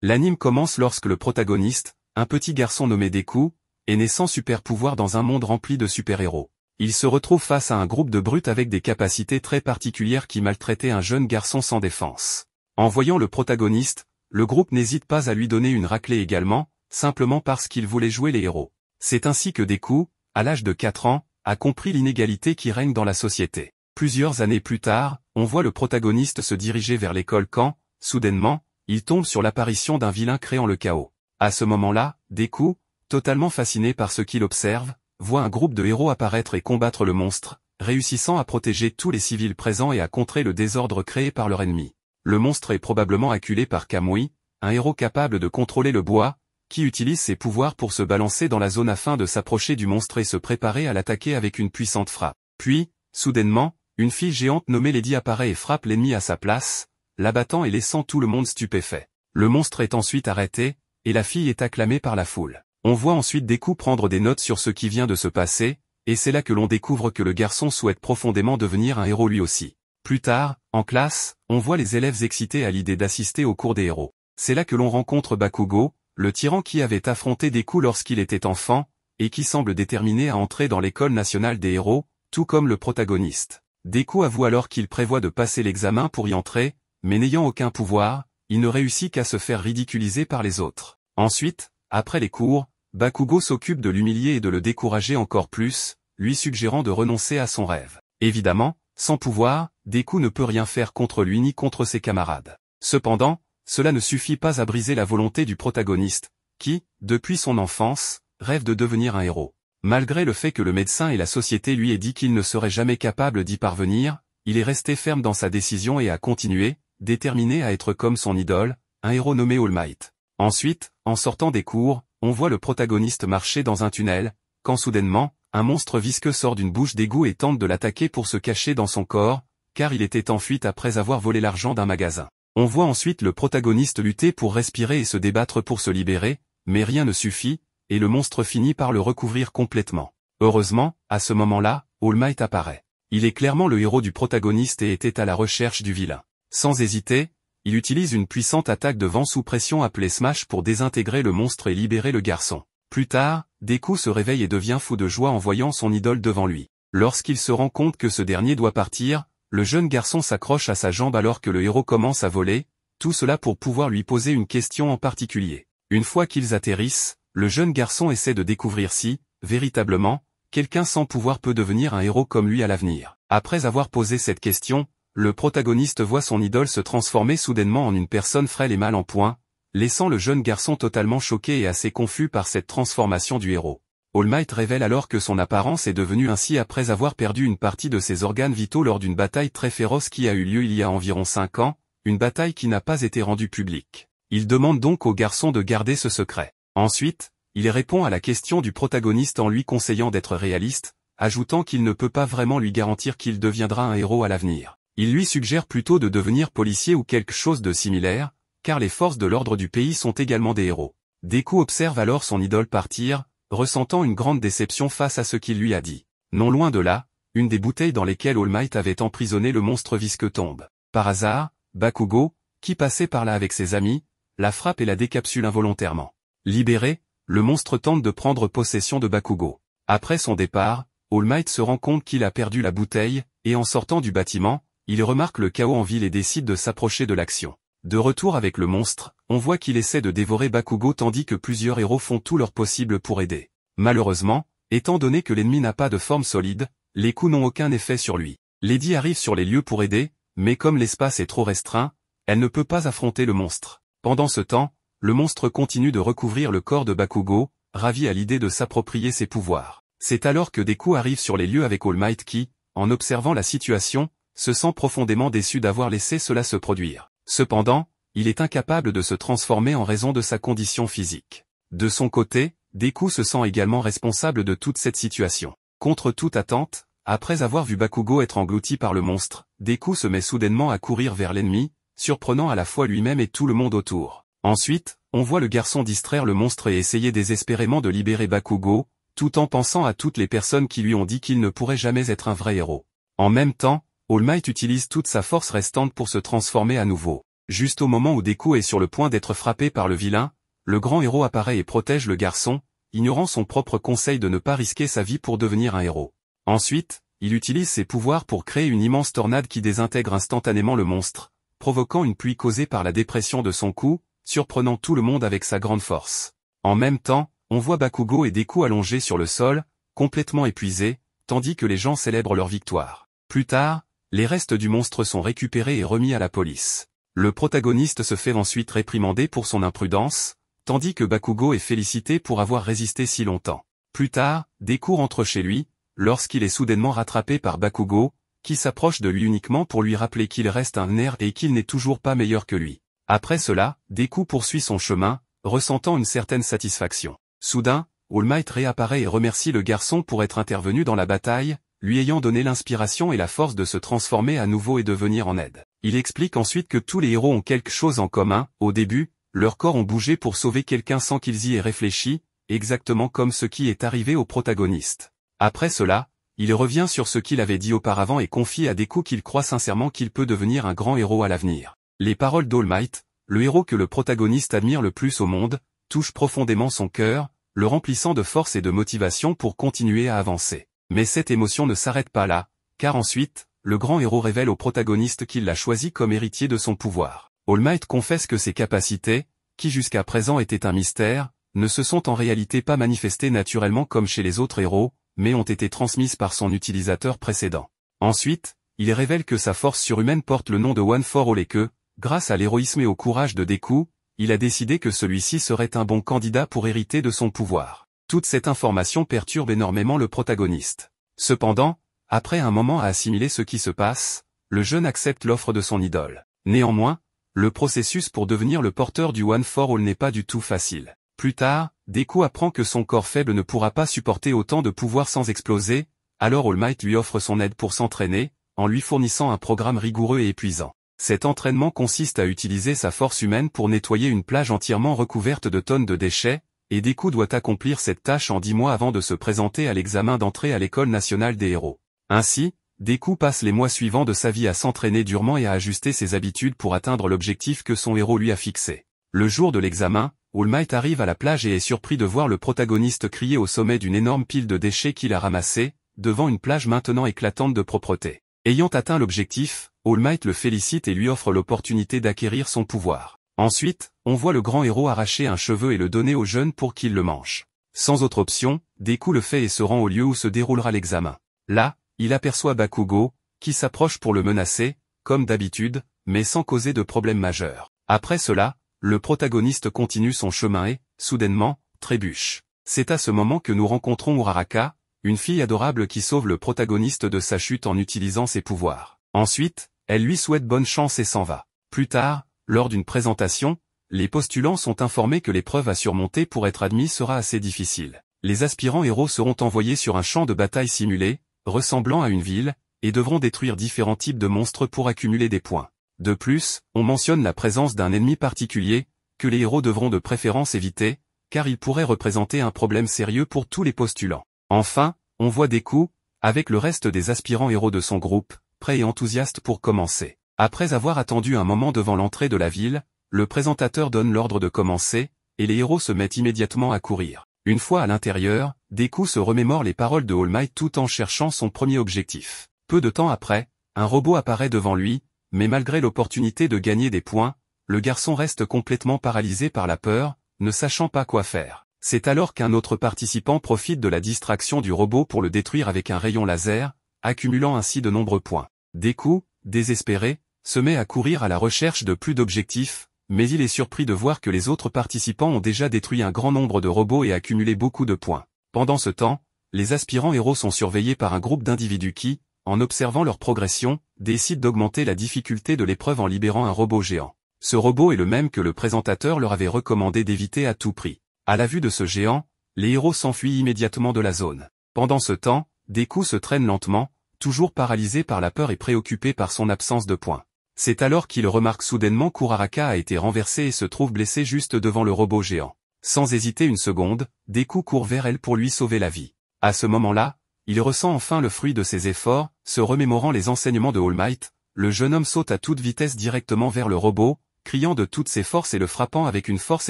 L'anime commence lorsque le protagoniste, un petit garçon nommé Deku, est né sans super pouvoir dans un monde rempli de super-héros. Il se retrouve face à un groupe de brutes avec des capacités très particulières qui maltraitaient un jeune garçon sans défense. En voyant le protagoniste, le groupe n'hésite pas à lui donner une raclée également, simplement parce qu'il voulait jouer les héros. C'est ainsi que Deku, à l'âge de 4 ans, a compris l'inégalité qui règne dans la société. Plusieurs années plus tard, on voit le protagoniste se diriger vers l'école quand, soudainement, il tombe sur l'apparition d'un vilain créant le chaos. À ce moment-là, Deku, totalement fasciné par ce qu'il observe, voit un groupe de héros apparaître et combattre le monstre, réussissant à protéger tous les civils présents et à contrer le désordre créé par leur ennemi. Le monstre est probablement acculé par Kamui, un héros capable de contrôler le bois, qui utilise ses pouvoirs pour se balancer dans la zone afin de s'approcher du monstre et se préparer à l'attaquer avec une puissante frappe. Puis, soudainement, une fille géante nommée Lady apparaît et frappe l'ennemi à sa place, l'abattant et laissant tout le monde stupéfait. Le monstre est ensuite arrêté, et la fille est acclamée par la foule. On voit ensuite Deku prendre des notes sur ce qui vient de se passer, et c'est là que l'on découvre que le garçon souhaite profondément devenir un héros lui aussi. Plus tard, en classe, on voit les élèves excités à l'idée d'assister au cours des héros. C'est là que l'on rencontre Bakugo, le tyran qui avait affronté Deku lorsqu'il était enfant, et qui semble déterminé à entrer dans l'école nationale des héros, tout comme le protagoniste. Deku avoue alors qu'il prévoit de passer l'examen pour y entrer, mais n'ayant aucun pouvoir, il ne réussit qu'à se faire ridiculiser par les autres. Ensuite, après les cours, Bakugo s'occupe de l'humilier et de le décourager encore plus, lui suggérant de renoncer à son rêve. Évidemment, sans pouvoir, Deku ne peut rien faire contre lui ni contre ses camarades. Cependant, cela ne suffit pas à briser la volonté du protagoniste, qui, depuis son enfance, rêve de devenir un héros. Malgré le fait que le médecin et la société lui aient dit qu'il ne serait jamais capable d'y parvenir, il est resté ferme dans sa décision et a continué, déterminé à être comme son idole, un héros nommé All Might. Ensuite, en sortant des cours, on voit le protagoniste marcher dans un tunnel, quand soudainement, un monstre visqueux sort d'une bouche d'égout et tente de l'attaquer pour se cacher dans son corps, car il était en fuite après avoir volé l'argent d'un magasin. On voit ensuite le protagoniste lutter pour respirer et se débattre pour se libérer, mais rien ne suffit, et le monstre finit par le recouvrir complètement. Heureusement, à ce moment-là, All Might apparaît. Il est clairement le héros du protagoniste et était à la recherche du vilain. Sans hésiter, il utilise une puissante attaque de vent sous pression appelée Smash pour désintégrer le monstre et libérer le garçon. Plus tard, Deku se réveille et devient fou de joie en voyant son idole devant lui. Lorsqu'il se rend compte que ce dernier doit partir, le jeune garçon s'accroche à sa jambe alors que le héros commence à voler, tout cela pour pouvoir lui poser une question en particulier. Une fois qu'ils atterrissent, le jeune garçon essaie de découvrir si, véritablement, quelqu'un sans pouvoir peut devenir un héros comme lui à l'avenir. Après avoir posé cette question, le protagoniste voit son idole se transformer soudainement en une personne frêle et mal en point, laissant le jeune garçon totalement choqué et assez confus par cette transformation du héros. All Might révèle alors que son apparence est devenue ainsi après avoir perdu une partie de ses organes vitaux lors d'une bataille très féroce qui a eu lieu il y a environ 5 ans, une bataille qui n'a pas été rendue publique. Il demande donc au garçon de garder ce secret. Ensuite, il répond à la question du protagoniste en lui conseillant d'être réaliste, ajoutant qu'il ne peut pas vraiment lui garantir qu'il deviendra un héros à l'avenir. Il lui suggère plutôt de devenir policier ou quelque chose de similaire, car les forces de l'ordre du pays sont également des héros. Deku observe alors son idole partir, ressentant une grande déception face à ce qu'il lui a dit. Non loin de là, une des bouteilles dans lesquelles All Might avait emprisonné le monstre visqueux tombe. Par hasard, Bakugo, qui passait par là avec ses amis, la frappe et la décapsule involontairement. Libéré, le monstre tente de prendre possession de Bakugo. Après son départ, All Might se rend compte qu'il a perdu la bouteille, et en sortant du bâtiment, il remarque le chaos en ville et décide de s'approcher de l'action. De retour avec le monstre, on voit qu'il essaie de dévorer Bakugo tandis que plusieurs héros font tout leur possible pour aider. Malheureusement, étant donné que l'ennemi n'a pas de forme solide, les coups n'ont aucun effet sur lui. Lady arrive sur les lieux pour aider, mais comme l'espace est trop restreint, elle ne peut pas affronter le monstre. Pendant ce temps, le monstre continue de recouvrir le corps de Bakugo, ravi à l'idée de s'approprier ses pouvoirs. C'est alors que Deku arrive sur les lieux avec All Might qui, en observant la situation, se sent profondément déçu d'avoir laissé cela se produire. Cependant, il est incapable de se transformer en raison de sa condition physique. De son côté, Deku se sent également responsable de toute cette situation. Contre toute attente, après avoir vu Bakugo être englouti par le monstre, Deku se met soudainement à courir vers l'ennemi, surprenant à la fois lui-même et tout le monde autour. Ensuite, on voit le garçon distraire le monstre et essayer désespérément de libérer Bakugo, tout en pensant à toutes les personnes qui lui ont dit qu'il ne pourrait jamais être un vrai héros. En même temps, All Might utilise toute sa force restante pour se transformer à nouveau. Juste au moment où Deku est sur le point d'être frappé par le vilain, le grand héros apparaît et protège le garçon, ignorant son propre conseil de ne pas risquer sa vie pour devenir un héros. Ensuite, il utilise ses pouvoirs pour créer une immense tornade qui désintègre instantanément le monstre, provoquant une pluie causée par la dépression de son coup, surprenant tout le monde avec sa grande force. En même temps, on voit Bakugo et Deku allongés sur le sol, complètement épuisés, tandis que les gens célèbrent leur victoire. Plus tard, les restes du monstre sont récupérés et remis à la police. Le protagoniste se fait ensuite réprimander pour son imprudence, tandis que Bakugo est félicité pour avoir résisté si longtemps. Plus tard, Deku rentre chez lui, lorsqu'il est soudainement rattrapé par Bakugo, qui s'approche de lui uniquement pour lui rappeler qu'il reste un nerf et qu'il n'est toujours pas meilleur que lui. Après cela, Deku poursuit son chemin, ressentant une certaine satisfaction. Soudain, All Might réapparaît et remercie le garçon pour être intervenu dans la bataille, lui ayant donné l'inspiration et la force de se transformer à nouveau et de venir en aide. Il explique ensuite que tous les héros ont quelque chose en commun. Au début, leurs corps ont bougé pour sauver quelqu'un sans qu'ils y aient réfléchi, exactement comme ce qui est arrivé au protagoniste. Après cela, il revient sur ce qu'il avait dit auparavant et confie à Deku qu'il croit sincèrement qu'il peut devenir un grand héros à l'avenir. Les paroles d'All Might, le héros que le protagoniste admire le plus au monde, touchent profondément son cœur, le remplissant de force et de motivation pour continuer à avancer. Mais cette émotion ne s'arrête pas là, car ensuite, le grand héros révèle au protagoniste qu'il l'a choisi comme héritier de son pouvoir. All Might confesse que ses capacités, qui jusqu'à présent étaient un mystère, ne se sont en réalité pas manifestées naturellement comme chez les autres héros, mais ont été transmises par son utilisateur précédent. Ensuite, il révèle que sa force surhumaine porte le nom de One for All et que, grâce à l'héroïsme et au courage de Deku, il a décidé que celui-ci serait un bon candidat pour hériter de son pouvoir. Toute cette information perturbe énormément le protagoniste. Cependant, après un moment à assimiler ce qui se passe, le jeune accepte l'offre de son idole. Néanmoins, le processus pour devenir le porteur du One for All n'est pas du tout facile. Plus tard, Deku apprend que son corps faible ne pourra pas supporter autant de pouvoir sans exploser, alors All Might lui offre son aide pour s'entraîner, en lui fournissant un programme rigoureux et épuisant. Cet entraînement consiste à utiliser sa force humaine pour nettoyer une plage entièrement recouverte de tonnes de déchets, et Deku doit accomplir cette tâche en 10 mois avant de se présenter à l'examen d'entrée à l'École nationale des héros. Ainsi, Deku passe les mois suivants de sa vie à s'entraîner durement et à ajuster ses habitudes pour atteindre l'objectif que son héros lui a fixé. Le jour de l'examen, All Might arrive à la plage et est surpris de voir le protagoniste crier au sommet d'une énorme pile de déchets qu'il a ramassée, devant une plage maintenant éclatante de propreté. Ayant atteint l'objectif, All Might le félicite et lui offre l'opportunité d'acquérir son pouvoir. Ensuite, on voit le grand héros arracher un cheveu et le donner au jeune pour qu'il le mange. Sans autre option, Deku le fait et se rend au lieu où se déroulera l'examen. Là, il aperçoit Bakugo, qui s'approche pour le menacer, comme d'habitude, mais sans causer de problème majeur. Après cela, le protagoniste continue son chemin et, soudainement, trébuche. C'est à ce moment que nous rencontrons Uraraka, une fille adorable qui sauve le protagoniste de sa chute en utilisant ses pouvoirs. Ensuite, elle lui souhaite bonne chance et s'en va. Plus tard, lors d'une présentation, les postulants sont informés que l'épreuve à surmonter pour être admis sera assez difficile. Les aspirants héros seront envoyés sur un champ de bataille simulé, ressemblant à une ville, et devront détruire différents types de monstres pour accumuler des points. De plus, on mentionne la présence d'un ennemi particulier, que les héros devront de préférence éviter, car il pourrait représenter un problème sérieux pour tous les postulants. Enfin, on voit Deku, avec le reste des aspirants héros de son groupe, prêts et enthousiastes pour commencer. Après avoir attendu un moment devant l'entrée de la ville, le présentateur donne l'ordre de commencer, et les héros se mettent immédiatement à courir. Une fois à l'intérieur, Deku se remémore les paroles de All Might tout en cherchant son premier objectif. Peu de temps après, un robot apparaît devant lui, mais malgré l'opportunité de gagner des points, le garçon reste complètement paralysé par la peur, ne sachant pas quoi faire. C'est alors qu'un autre participant profite de la distraction du robot pour le détruire avec un rayon laser, accumulant ainsi de nombreux points. Deku, désespéré, se met à courir à la recherche de plus d'objectifs, mais il est surpris de voir que les autres participants ont déjà détruit un grand nombre de robots et accumulé beaucoup de points. Pendant ce temps, les aspirants héros sont surveillés par un groupe d'individus qui, en observant leur progression, décident d'augmenter la difficulté de l'épreuve en libérant un robot géant. Ce robot est le même que le présentateur leur avait recommandé d'éviter à tout prix. À la vue de ce géant, les héros s'enfuient immédiatement de la zone. Pendant ce temps, Deku se traîne lentement, toujours paralysé par la peur et préoccupé par son absence de points. C'est alors qu'il remarque soudainement qu'Uraraka a été renversé et se trouve blessé juste devant le robot géant. Sans hésiter une seconde, Deku court vers elle pour lui sauver la vie. À ce moment-là, il ressent enfin le fruit de ses efforts, se remémorant les enseignements de All Might, le jeune homme saute à toute vitesse directement vers le robot, criant de toutes ses forces et le frappant avec une force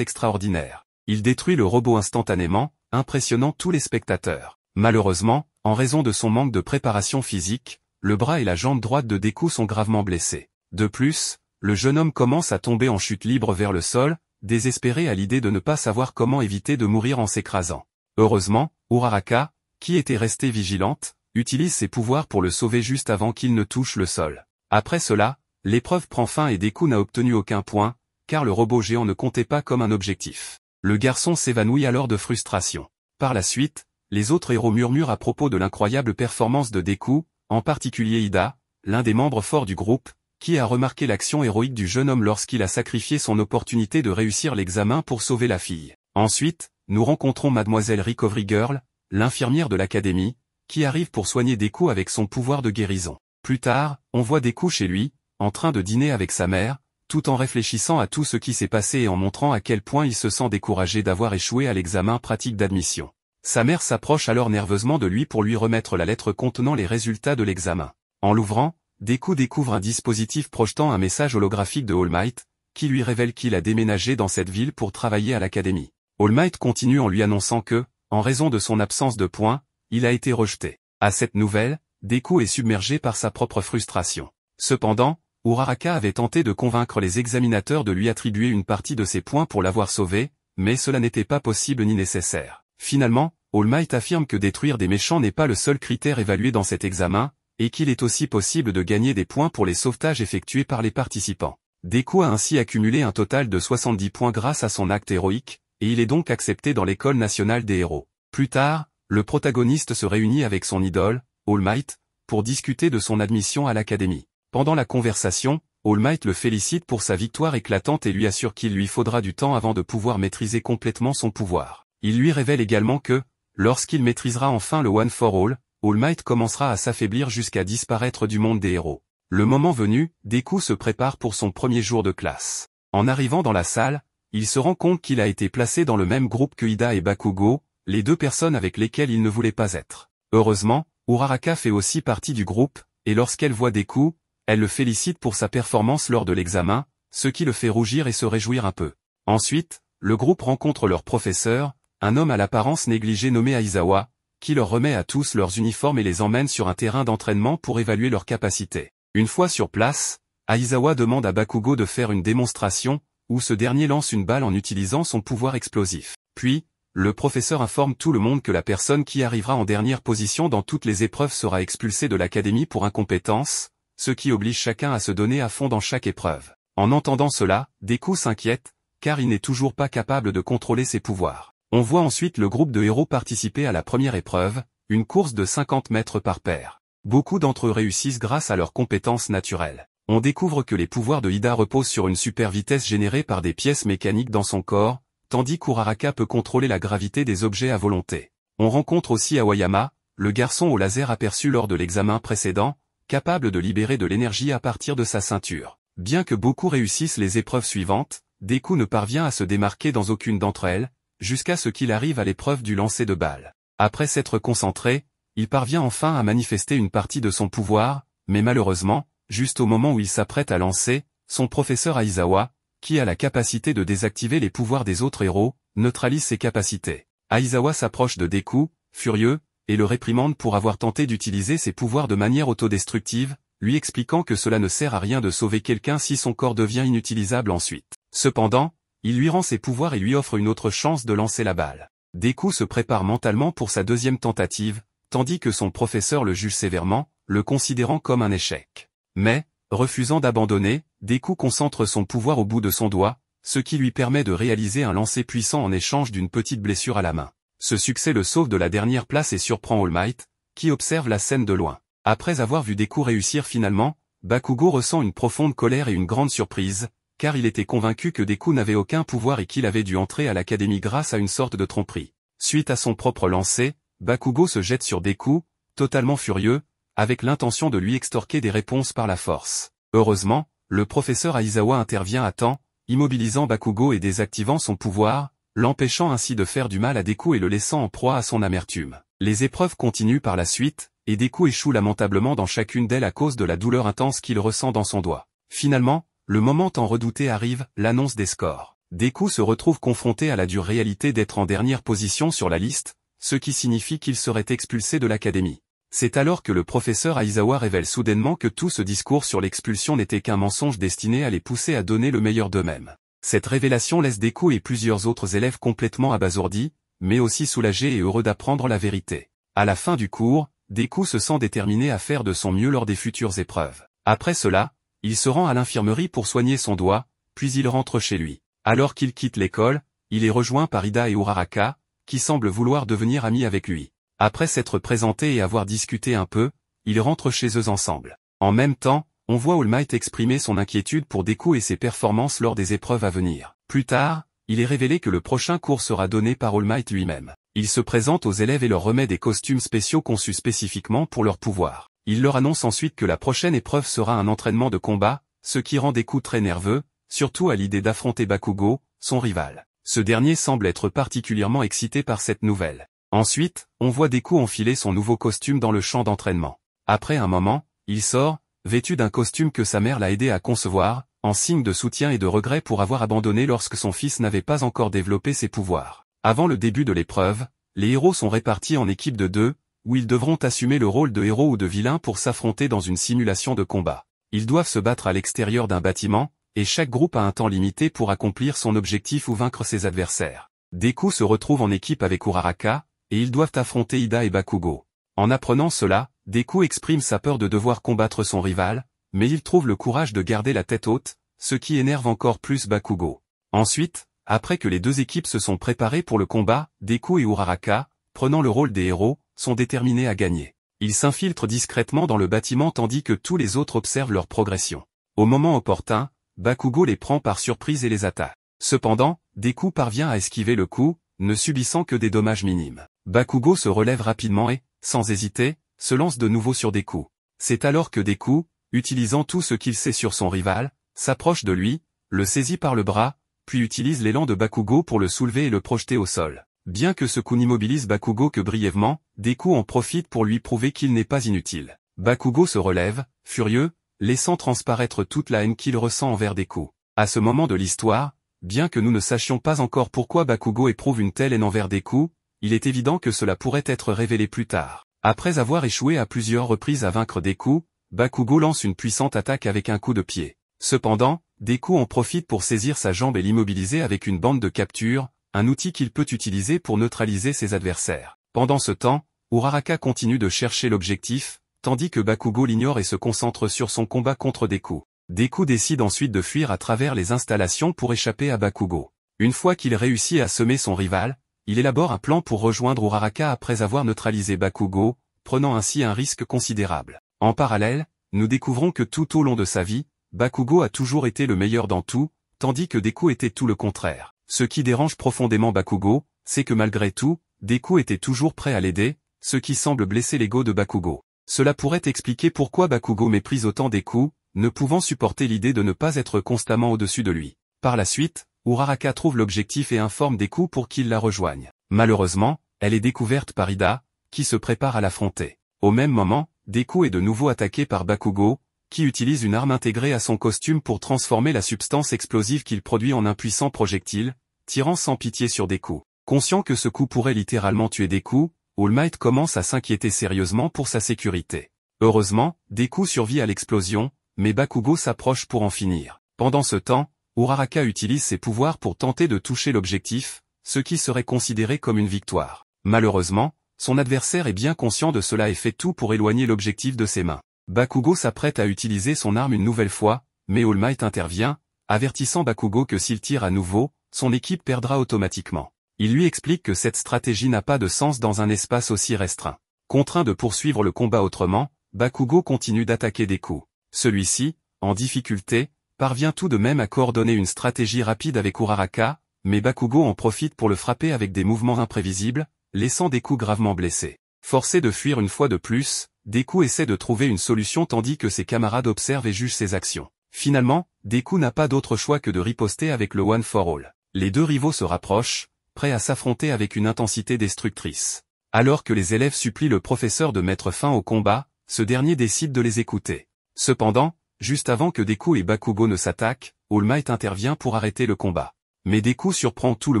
extraordinaire. Il détruit le robot instantanément, impressionnant tous les spectateurs. Malheureusement, en raison de son manque de préparation physique, le bras et la jambe droite de Deku sont gravement blessés. De plus, le jeune homme commence à tomber en chute libre vers le sol, désespéré à l'idée de ne pas savoir comment éviter de mourir en s'écrasant. Heureusement, Uraraka, qui était restée vigilante, utilise ses pouvoirs pour le sauver juste avant qu'il ne touche le sol. Après cela, l'épreuve prend fin et Deku n'a obtenu aucun point, car le robot géant ne comptait pas comme un objectif. Le garçon s'évanouit alors de frustration. Par la suite, les autres héros murmurent à propos de l'incroyable performance de Deku, en particulier Ida, l'un des membres forts du groupe, qui a remarqué l'action héroïque du jeune homme lorsqu'il a sacrifié son opportunité de réussir l'examen pour sauver la fille. Ensuite, nous rencontrons Mademoiselle Recovery Girl, l'infirmière de l'académie, qui arrive pour soigner Deku avec son pouvoir de guérison. Plus tard, on voit Deku chez lui, en train de dîner avec sa mère, tout en réfléchissant à tout ce qui s'est passé et en montrant à quel point il se sent découragé d'avoir échoué à l'examen pratique d'admission. Sa mère s'approche alors nerveusement de lui pour lui remettre la lettre contenant les résultats de l'examen. En l'ouvrant, Deku découvre un dispositif projetant un message holographique de All Might, qui lui révèle qu'il a déménagé dans cette ville pour travailler à l'académie. All Might continue en lui annonçant que, en raison de son absence de points, il a été rejeté. À cette nouvelle, Deku est submergé par sa propre frustration. Cependant, Uraraka avait tenté de convaincre les examinateurs de lui attribuer une partie de ses points pour l'avoir sauvé, mais cela n'était pas possible ni nécessaire. Finalement, All Might affirme que détruire des méchants n'est pas le seul critère évalué dans cet examen, et qu'il est aussi possible de gagner des points pour les sauvetages effectués par les participants. Deku a ainsi accumulé un total de 70 points grâce à son acte héroïque, et il est donc accepté dans l'École nationale des héros. Plus tard, le protagoniste se réunit avec son idole, All Might, pour discuter de son admission à l'académie. Pendant la conversation, All Might le félicite pour sa victoire éclatante et lui assure qu'il lui faudra du temps avant de pouvoir maîtriser complètement son pouvoir. Il lui révèle également que, lorsqu'il maîtrisera enfin le One for All, All Might commencera à s'affaiblir jusqu'à disparaître du monde des héros. Le moment venu, Deku se prépare pour son premier jour de classe. En arrivant dans la salle, il se rend compte qu'il a été placé dans le même groupe que Ida et Bakugo, les deux personnes avec lesquelles il ne voulait pas être. Heureusement, Uraraka fait aussi partie du groupe, et lorsqu'elle voit Deku, elle le félicite pour sa performance lors de l'examen, ce qui le fait rougir et se réjouir un peu. Ensuite, le groupe rencontre leur professeur, un homme à l'apparence négligée nommé Aizawa, qui leur remet à tous leurs uniformes et les emmène sur un terrain d'entraînement pour évaluer leurs capacités. Une fois sur place, Aizawa demande à Bakugo de faire une démonstration, où ce dernier lance une balle en utilisant son pouvoir explosif. Puis, le professeur informe tout le monde que la personne qui arrivera en dernière position dans toutes les épreuves sera expulsée de l'académie pour incompétence, ce qui oblige chacun à se donner à fond dans chaque épreuve. En entendant cela, Deku s'inquiète, car il n'est toujours pas capable de contrôler ses pouvoirs. On voit ensuite le groupe de héros participer à la première épreuve, une course de 50 mètres par paire. Beaucoup d'entre eux réussissent grâce à leurs compétences naturelles. On découvre que les pouvoirs de Ida reposent sur une super vitesse générée par des pièces mécaniques dans son corps, tandis qu'Uraraka peut contrôler la gravité des objets à volonté. On rencontre aussi Aoyama, le garçon au laser aperçu lors de l'examen précédent, capable de libérer de l'énergie à partir de sa ceinture. Bien que beaucoup réussissent les épreuves suivantes, Deku ne parvient à se démarquer dans aucune d'entre elles, jusqu'à ce qu'il arrive à l'épreuve du lancer de balles. Après s'être concentré, il parvient enfin à manifester une partie de son pouvoir, mais malheureusement, juste au moment où il s'apprête à lancer, son professeur Aizawa, qui a la capacité de désactiver les pouvoirs des autres héros, neutralise ses capacités. Aizawa s'approche de Deku, furieux, et le réprimande pour avoir tenté d'utiliser ses pouvoirs de manière autodestructive, lui expliquant que cela ne sert à rien de sauver quelqu'un si son corps devient inutilisable ensuite. Cependant, il lui rend ses pouvoirs et lui offre une autre chance de lancer la balle. Deku se prépare mentalement pour sa deuxième tentative, tandis que son professeur le juge sévèrement, le considérant comme un échec. Mais, refusant d'abandonner, Deku concentre son pouvoir au bout de son doigt, ce qui lui permet de réaliser un lancer puissant en échange d'une petite blessure à la main. Ce succès le sauve de la dernière place et surprend All Might, qui observe la scène de loin. Après avoir vu Deku réussir finalement, Bakugo ressent une profonde colère et une grande surprise, car il était convaincu que Deku n'avait aucun pouvoir et qu'il avait dû entrer à l'académie grâce à une sorte de tromperie. Suite à son propre lancer, Bakugo se jette sur Deku, totalement furieux, avec l'intention de lui extorquer des réponses par la force. Heureusement, le professeur Aizawa intervient à temps, immobilisant Bakugo et désactivant son pouvoir, l'empêchant ainsi de faire du mal à Deku et le laissant en proie à son amertume. Les épreuves continuent par la suite, et Deku échoue lamentablement dans chacune d'elles à cause de la douleur intense qu'il ressent dans son doigt. Finalement, le moment tant redouté arrive, l'annonce des scores. Deku se retrouve confronté à la dure réalité d'être en dernière position sur la liste, ce qui signifie qu'il serait expulsé de l'académie. C'est alors que le professeur Aizawa révèle soudainement que tout ce discours sur l'expulsion n'était qu'un mensonge destiné à les pousser à donner le meilleur d'eux-mêmes. Cette révélation laisse Deku et plusieurs autres élèves complètement abasourdis, mais aussi soulagés et heureux d'apprendre la vérité. À la fin du cours, Deku se sent déterminé à faire de son mieux lors des futures épreuves. Après cela, il se rend à l'infirmerie pour soigner son doigt, puis il rentre chez lui. Alors qu'il quitte l'école, il est rejoint par Ida et Uraraka, qui semblent vouloir devenir amis avec lui. Après s'être présentés et avoir discuté un peu, ils rentrent chez eux ensemble. En même temps, on voit All Might exprimer son inquiétude pour Deku et ses performances lors des épreuves à venir. Plus tard, il est révélé que le prochain cours sera donné par All Might lui-même. Il se présente aux élèves et leur remet des costumes spéciaux conçus spécifiquement pour leur pouvoir. Il leur annonce ensuite que la prochaine épreuve sera un entraînement de combat, ce qui rend Deku très nerveux, surtout à l'idée d'affronter Bakugo, son rival. Ce dernier semble être particulièrement excité par cette nouvelle. Ensuite, on voit Deku enfiler son nouveau costume dans le champ d'entraînement. Après un moment, il sort, vêtu d'un costume que sa mère l'a aidé à concevoir, en signe de soutien et de regret pour avoir abandonné lorsque son fils n'avait pas encore développé ses pouvoirs. Avant le début de l'épreuve, les héros sont répartis en équipes de 2, où ils devront assumer le rôle de héros ou de vilain pour s'affronter dans une simulation de combat. Ils doivent se battre à l'extérieur d'un bâtiment, et chaque groupe a un temps limité pour accomplir son objectif ou vaincre ses adversaires. Deku se retrouve en équipe avec Uraraka, et ils doivent affronter Ida et Bakugo. En apprenant cela, Deku exprime sa peur de devoir combattre son rival, mais il trouve le courage de garder la tête haute, ce qui énerve encore plus Bakugo. Ensuite, après que les deux équipes se sont préparées pour le combat, Deku et Uraraka, prenant le rôle des héros, sont déterminés à gagner. Ils s'infiltrent discrètement dans le bâtiment tandis que tous les autres observent leur progression. Au moment opportun, Bakugo les prend par surprise et les attaque. Cependant, Deku parvient à esquiver le coup, ne subissant que des dommages minimes. Bakugo se relève rapidement et, sans hésiter, se lance de nouveau sur Deku. C'est alors que Deku, utilisant tout ce qu'il sait sur son rival, s'approche de lui, le saisit par le bras, puis utilise l'élan de Bakugo pour le soulever et le projeter au sol. Bien que ce coup n'immobilise Bakugo que brièvement, Deku en profite pour lui prouver qu'il n'est pas inutile. Bakugo se relève, furieux, laissant transparaître toute la haine qu'il ressent envers Deku. À ce moment de l'histoire, bien que nous ne sachions pas encore pourquoi Bakugo éprouve une telle haine envers Deku, il est évident que cela pourrait être révélé plus tard. Après avoir échoué à plusieurs reprises à vaincre Deku, Bakugo lance une puissante attaque avec un coup de pied. Cependant, Deku en profite pour saisir sa jambe et l'immobiliser avec une bande de capture, un outil qu'il peut utiliser pour neutraliser ses adversaires. Pendant ce temps, Uraraka continue de chercher l'objectif, tandis que Bakugo l'ignore et se concentre sur son combat contre Deku. Deku décide ensuite de fuir à travers les installations pour échapper à Bakugo. Une fois qu'il réussit à semer son rival, il élabore un plan pour rejoindre Uraraka après avoir neutralisé Bakugo, prenant ainsi un risque considérable. En parallèle, nous découvrons que tout au long de sa vie, Bakugo a toujours été le meilleur dans tout, tandis que Deku était tout le contraire. Ce qui dérange profondément Bakugo, c'est que malgré tout, Deku était toujours prêt à l'aider, ce qui semble blesser l'ego de Bakugo. Cela pourrait expliquer pourquoi Bakugo méprise autant Deku, ne pouvant supporter l'idée de ne pas être constamment au-dessus de lui. Par la suite, Uraraka trouve l'objectif et informe Deku pour qu'il la rejoigne. Malheureusement, elle est découverte par Ida, qui se prépare à l'affronter. Au même moment, Deku est de nouveau attaqué par Bakugo, qui utilise une arme intégrée à son costume pour transformer la substance explosive qu'il produit en un puissant projectile, tirant sans pitié sur Deku. Conscient que ce coup pourrait littéralement tuer Deku, All Might commence à s'inquiéter sérieusement pour sa sécurité. Heureusement, Deku survit à l'explosion, mais Bakugo s'approche pour en finir. Pendant ce temps, Uraraka utilise ses pouvoirs pour tenter de toucher l'objectif, ce qui serait considéré comme une victoire. Malheureusement, son adversaire est bien conscient de cela et fait tout pour éloigner l'objectif de ses mains. Bakugo s'apprête à utiliser son arme une nouvelle fois, mais All Might intervient, avertissant Bakugo que s'il tire à nouveau, son équipe perdra automatiquement. Il lui explique que cette stratégie n'a pas de sens dans un espace aussi restreint. Contraint de poursuivre le combat autrement, Bakugo continue d'attaquer Deku. Celui-ci, en difficulté, parvient tout de même à coordonner une stratégie rapide avec Uraraka, mais Bakugo en profite pour le frapper avec des mouvements imprévisibles, laissant Deku gravement blessé. Forcé de fuir une fois de plus, Deku essaie de trouver une solution tandis que ses camarades observent et jugent ses actions. Finalement, Deku n'a pas d'autre choix que de riposter avec le One for All. Les deux rivaux se rapprochent, prêts à s'affronter avec une intensité destructrice. Alors que les élèves supplient le professeur de mettre fin au combat, ce dernier décide de les écouter. Cependant, juste avant que Deku et Bakugo ne s'attaquent, All Might intervient pour arrêter le combat. Mais Deku surprend tout le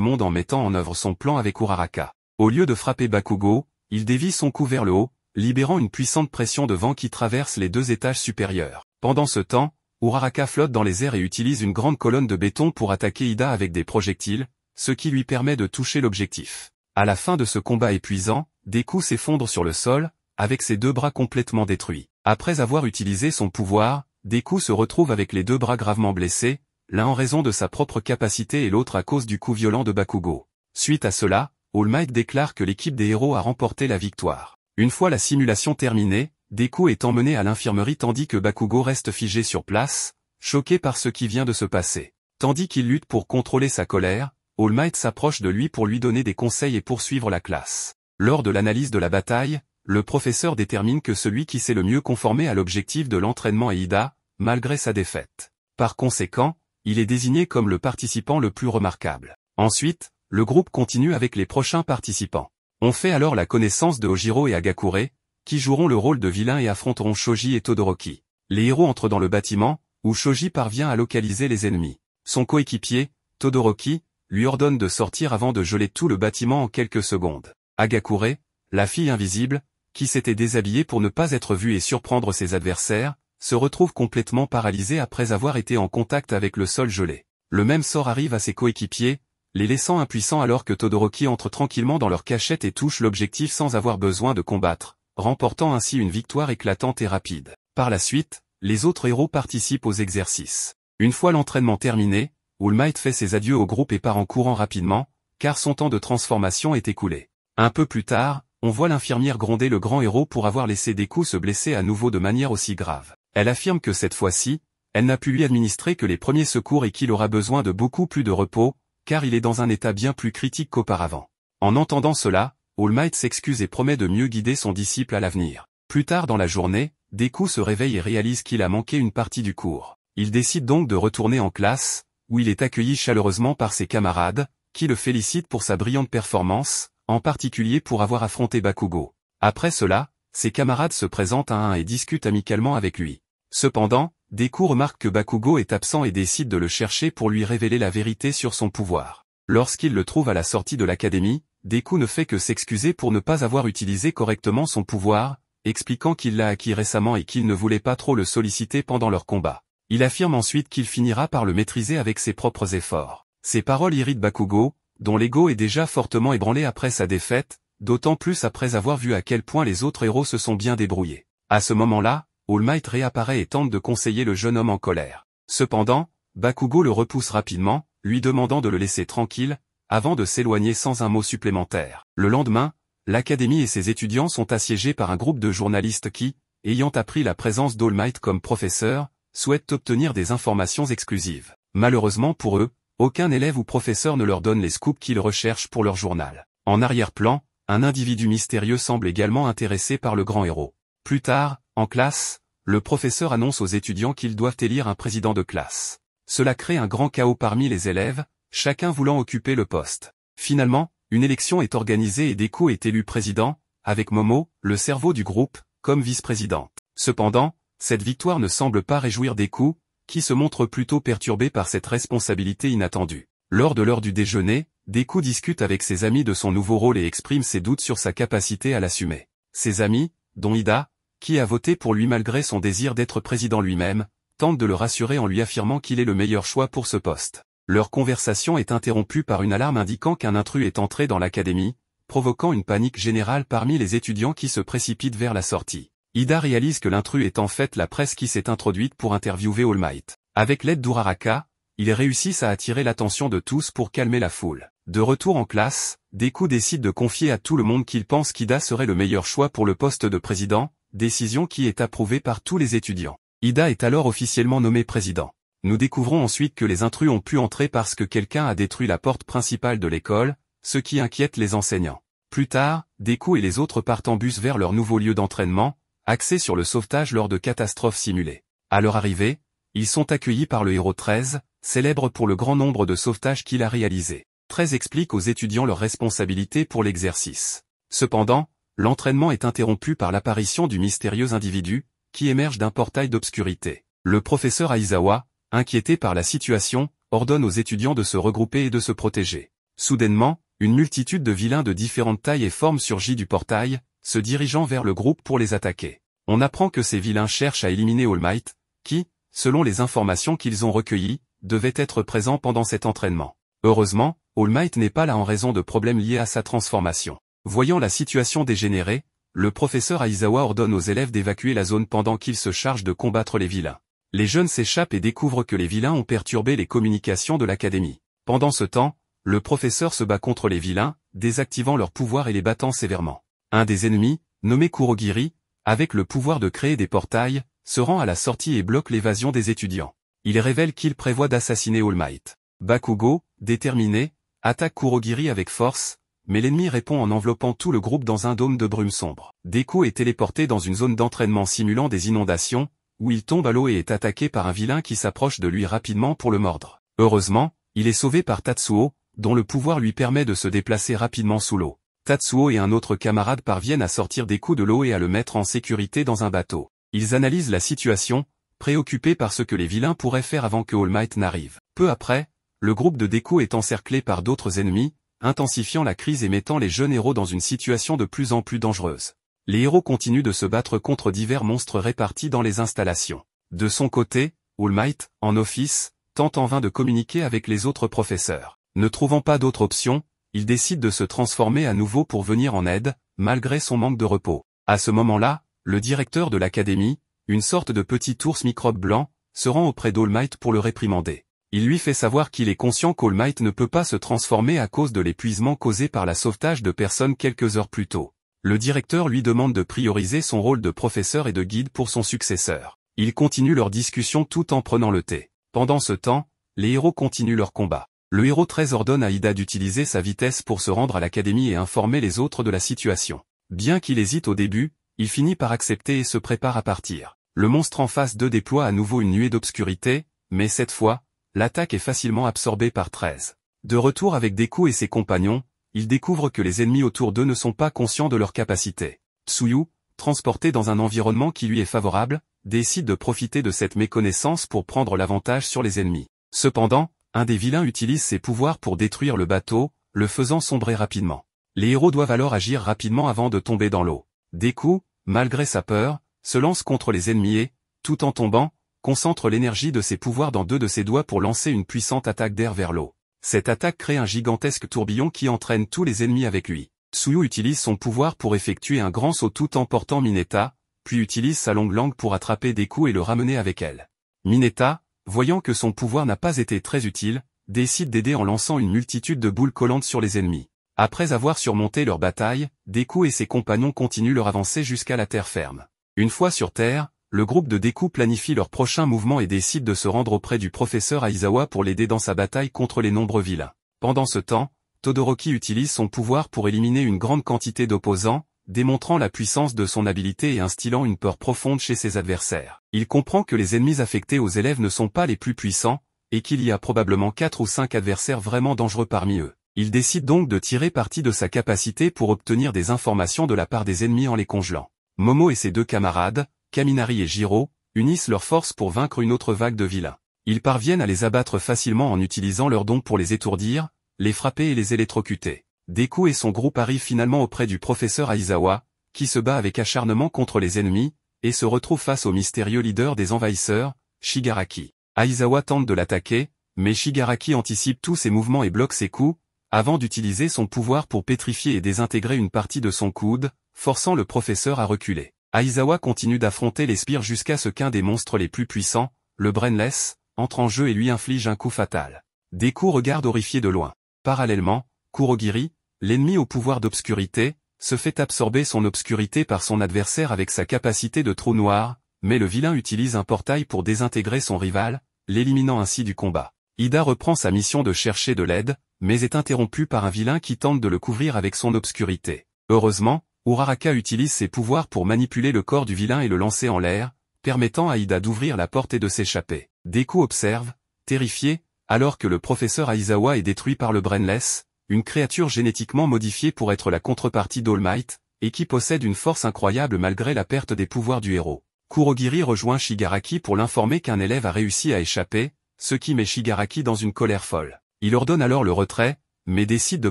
monde en mettant en œuvre son plan avec Uraraka. Au lieu de frapper Bakugo, il dévie son coup vers le haut, libérant une puissante pression de vent qui traverse les 2 étages supérieurs. Pendant ce temps, Uraraka flotte dans les airs et utilise une grande colonne de béton pour attaquer Ida avec des projectiles, ce qui lui permet de toucher l'objectif. À la fin de ce combat épuisant, Deku s'effondre sur le sol, avec ses 2 bras complètement détruits. Après avoir utilisé son pouvoir, Deku se retrouve avec les 2 bras gravement blessés, l'un en raison de sa propre capacité et l'autre à cause du coup violent de Bakugo. Suite à cela, All Might déclare que l'équipe des héros a remporté la victoire. Une fois la simulation terminée, Deku est emmené à l'infirmerie tandis que Bakugo reste figé sur place, choqué par ce qui vient de se passer. Tandis qu'il lutte pour contrôler sa colère, All Might s'approche de lui pour lui donner des conseils et poursuivre la classe. Lors de l'analyse de la bataille, le professeur détermine que celui qui s'est le mieux conformé à l'objectif de l'entraînement est Ida, malgré sa défaite. Par conséquent, il est désigné comme le participant le plus remarquable. Ensuite, le groupe continue avec les prochains participants. On fait alors la connaissance de Ojiro et Agakure, qui joueront le rôle de vilains et affronteront Shoji et Todoroki. Les héros entrent dans le bâtiment, où Shoji parvient à localiser les ennemis. Son coéquipier, Todoroki, lui ordonne de sortir avant de geler tout le bâtiment en quelques secondes. Agakure, la fille invisible, qui s'était déshabillée pour ne pas être vue et surprendre ses adversaires, se retrouve complètement paralysée après avoir été en contact avec le sol gelé. Le même sort arrive à ses coéquipiers, les laissant impuissants alors que Todoroki entre tranquillement dans leur cachette et touche l'objectif sans avoir besoin de combattre, remportant ainsi une victoire éclatante et rapide. Par la suite, les autres héros participent aux exercices. Une fois l'entraînement terminé, All Might fait ses adieux au groupe et part en courant rapidement, car son temps de transformation est écoulé. Un peu plus tard, on voit l'infirmière gronder le grand héros pour avoir laissé Deku se blesser à nouveau de manière aussi grave. Elle affirme que cette fois-ci, elle n'a pu lui administrer que les premiers secours et qu'il aura besoin de beaucoup plus de repos, car il est dans un état bien plus critique qu'auparavant. En entendant cela, All Might s'excuse et promet de mieux guider son disciple à l'avenir. Plus tard dans la journée, Deku se réveille et réalise qu'il a manqué une partie du cours. Il décide donc de retourner en classe, où il est accueilli chaleureusement par ses camarades, qui le félicitent pour sa brillante performance, en particulier pour avoir affronté Bakugo. Après cela, ses camarades se présentent à un et discutent amicalement avec lui. Cependant, Deku remarque que Bakugo est absent et décide de le chercher pour lui révéler la vérité sur son pouvoir. Lorsqu'il le trouve à la sortie de l'académie, Deku ne fait que s'excuser pour ne pas avoir utilisé correctement son pouvoir, expliquant qu'il l'a acquis récemment et qu'il ne voulait pas trop le solliciter pendant leur combat. Il affirme ensuite qu'il finira par le maîtriser avec ses propres efforts. Ces paroles irritent Bakugo, dont l'ego est déjà fortement ébranlé après sa défaite, d'autant plus après avoir vu à quel point les autres héros se sont bien débrouillés. À ce moment-là, All Might réapparaît et tente de conseiller le jeune homme en colère. Cependant, Bakugo le repousse rapidement, lui demandant de le laisser tranquille, avant de s'éloigner sans un mot supplémentaire. Le lendemain, l'académie et ses étudiants sont assiégés par un groupe de journalistes qui, ayant appris la présence d'All Might comme professeur, souhaitent obtenir des informations exclusives. Malheureusement pour eux, aucun élève ou professeur ne leur donne les scoops qu'ils recherchent pour leur journal. En arrière-plan, un individu mystérieux semble également intéressé par le grand héros. Plus tard, en classe, le professeur annonce aux étudiants qu'ils doivent élire un président de classe. Cela crée un grand chaos parmi les élèves, chacun voulant occuper le poste. Finalement, une élection est organisée et Deku est élu président, avec Momo, le cerveau du groupe, comme vice-présidente. Cependant, cette victoire ne semble pas réjouir Deku, qui se montre plutôt perturbé par cette responsabilité inattendue. Lors de l'heure du déjeuner, Deku discute avec ses amis de son nouveau rôle et exprime ses doutes sur sa capacité à l'assumer. Ses amis, dont Ida, qui a voté pour lui malgré son désir d'être président lui-même, tentent de le rassurer en lui affirmant qu'il est le meilleur choix pour ce poste. Leur conversation est interrompue par une alarme indiquant qu'un intrus est entré dans l'académie, provoquant une panique générale parmi les étudiants qui se précipitent vers la sortie. Ida réalise que l'intrus est en fait la presse qui s'est introduite pour interviewer All Might. Avec l'aide d'Uraraka, ils réussissent à attirer l'attention de tous pour calmer la foule. De retour en classe, Deku décide de confier à tout le monde qu'il pense qu'Ida serait le meilleur choix pour le poste de président, décision qui est approuvée par tous les étudiants. Ida est alors officiellement nommé président. Nous découvrons ensuite que les intrus ont pu entrer parce que quelqu'un a détruit la porte principale de l'école, ce qui inquiète les enseignants. Plus tard, Deku et les autres partent en bus vers leur nouveau lieu d'entraînement, axé sur le sauvetage lors de catastrophes simulées. À leur arrivée, ils sont accueillis par le héros 13, célèbre pour le grand nombre de sauvetages qu'il a réalisés. 13 explique aux étudiants leurs responsabilités pour l'exercice. Cependant, l'entraînement est interrompu par l'apparition du mystérieux individu, qui émerge d'un portail d'obscurité. Le professeur Aizawa, inquiété par la situation, ordonne aux étudiants de se regrouper et de se protéger. Soudainement, une multitude de vilains de différentes tailles et formes surgit du portail, se dirigeant vers le groupe pour les attaquer. On apprend que ces vilains cherchent à éliminer All Might, qui, selon les informations qu'ils ont recueillies, devait être présent pendant cet entraînement. Heureusement, All Might n'est pas là en raison de problèmes liés à sa transformation. Voyant la situation dégénérer, le professeur Aizawa ordonne aux élèves d'évacuer la zone pendant qu'il se charge de combattre les vilains. Les jeunes s'échappent et découvrent que les vilains ont perturbé les communications de l'académie. Pendant ce temps, le professeur se bat contre les vilains, désactivant leurs pouvoirs et les battant sévèrement. Un des ennemis, nommé Kurogiri, avec le pouvoir de créer des portails, se rend à la sortie et bloque l'évasion des étudiants. Il révèle qu'il prévoit d'assassiner All Might. Bakugo, déterminé, attaque Kurogiri avec force, mais l'ennemi répond en enveloppant tout le groupe dans un dôme de brume sombre. Deku est téléporté dans une zone d'entraînement simulant des inondations, où il tombe à l'eau et est attaqué par un vilain qui s'approche de lui rapidement pour le mordre. Heureusement, il est sauvé par Tatsuo, dont le pouvoir lui permet de se déplacer rapidement sous l'eau. Tatsuo et un autre camarade parviennent à sortir Deku de l'eau et à le mettre en sécurité dans un bateau. Ils analysent la situation, préoccupés par ce que les vilains pourraient faire avant que All Might n'arrive. Peu après, le groupe de Deku est encerclé par d'autres ennemis, intensifiant la crise et mettant les jeunes héros dans une situation de plus en plus dangereuse. Les héros continuent de se battre contre divers monstres répartis dans les installations. De son côté, All Might, en office, tente en vain de communiquer avec les autres professeurs. Ne trouvant pas d'autre option, il décide de se transformer à nouveau pour venir en aide, malgré son manque de repos. À ce moment-là, le directeur de l'académie, une sorte de petit ours microbe blanc, se rend auprès d'All Might pour le réprimander. Il lui fait savoir qu'il est conscient qu'All Might ne peut pas se transformer à cause de l'épuisement causé par la sauvetage de personnes quelques heures plus tôt. Le directeur lui demande de prioriser son rôle de professeur et de guide pour son successeur. Ils continuent leur discussion tout en prenant le thé. Pendant ce temps, les héros continuent leur combat. Le héros 13 ordonne à Ida d'utiliser sa vitesse pour se rendre à l'académie et informer les autres de la situation. Bien qu'il hésite au début, il finit par accepter et se prépare à partir. Le monstre en face d'eux déploie à nouveau une nuée d'obscurité, mais cette fois, l'attaque est facilement absorbée par 13. De retour avec Deku et ses compagnons, ils découvrent que les ennemis autour d'eux ne sont pas conscients de leur capacité. Tsuyu, transporté dans un environnement qui lui est favorable, décide de profiter de cette méconnaissance pour prendre l'avantage sur les ennemis. Cependant, un des vilains utilise ses pouvoirs pour détruire le bateau, le faisant sombrer rapidement. Les héros doivent alors agir rapidement avant de tomber dans l'eau. Deku, malgré sa peur, se lance contre les ennemis et, tout en tombant, concentre l'énergie de ses pouvoirs dans deux de ses doigts pour lancer une puissante attaque d'air vers l'eau. Cette attaque crée un gigantesque tourbillon qui entraîne tous les ennemis avec lui. Tsuyu utilise son pouvoir pour effectuer un grand saut tout en portant Mineta, puis utilise sa longue langue pour attraper Deku et le ramener avec elle. Mineta, voyant que son pouvoir n'a pas été très utile, décide d'aider en lançant une multitude de boules collantes sur les ennemis. Après avoir surmonté leur bataille, Deku et ses compagnons continuent leur avancée jusqu'à la terre ferme. Une fois sur Terre, le groupe de Deku planifie leur prochain mouvement et décide de se rendre auprès du professeur Aizawa pour l'aider dans sa bataille contre les nombreux vilains. Pendant ce temps, Todoroki utilise son pouvoir pour éliminer une grande quantité d'opposants, démontrant la puissance de son habilité et instillant une peur profonde chez ses adversaires. Il comprend que les ennemis affectés aux élèves ne sont pas les plus puissants, et qu'il y a probablement 4 ou 5 adversaires vraiment dangereux parmi eux. Il décide donc de tirer parti de sa capacité pour obtenir des informations de la part des ennemis en les congelant. Momo et ses deux camarades, Kaminari et Jiro, unissent leurs forces pour vaincre une autre vague de vilains. Ils parviennent à les abattre facilement en utilisant leurs dons pour les étourdir, les frapper et les électrocuter. Deku et son groupe arrivent finalement auprès du professeur Aizawa, qui se bat avec acharnement contre les ennemis, et se retrouve face au mystérieux leader des envahisseurs, Shigaraki. Aizawa tente de l'attaquer, mais Shigaraki anticipe tous ses mouvements et bloque ses coups, avant d'utiliser son pouvoir pour pétrifier et désintégrer une partie de son coude, forçant le professeur à reculer. Aizawa continue d'affronter les sbires jusqu'à ce qu'un des monstres les plus puissants, le Brainless, entre en jeu et lui inflige un coup fatal. Deku regarde horrifié de loin. Parallèlement, Kurogiri, l'ennemi au pouvoir d'obscurité, se fait absorber son obscurité par son adversaire avec sa capacité de trou noir, mais le vilain utilise un portail pour désintégrer son rival, l'éliminant ainsi du combat. Ida reprend sa mission de chercher de l'aide, mais est interrompue par un vilain qui tente de le couvrir avec son obscurité. Heureusement, Uraraka utilise ses pouvoirs pour manipuler le corps du vilain et le lancer en l'air, permettant à Ida d'ouvrir la porte et de s'échapper. Deku observe, terrifié, alors que le professeur Aizawa est détruit par le Brainless, une créature génétiquement modifiée pour être la contrepartie d'All Might, et qui possède une force incroyable malgré la perte des pouvoirs du héros. Kurogiri rejoint Shigaraki pour l'informer qu'un élève a réussi à échapper, ce qui met Shigaraki dans une colère folle. Il ordonne alors le retrait, mais décide de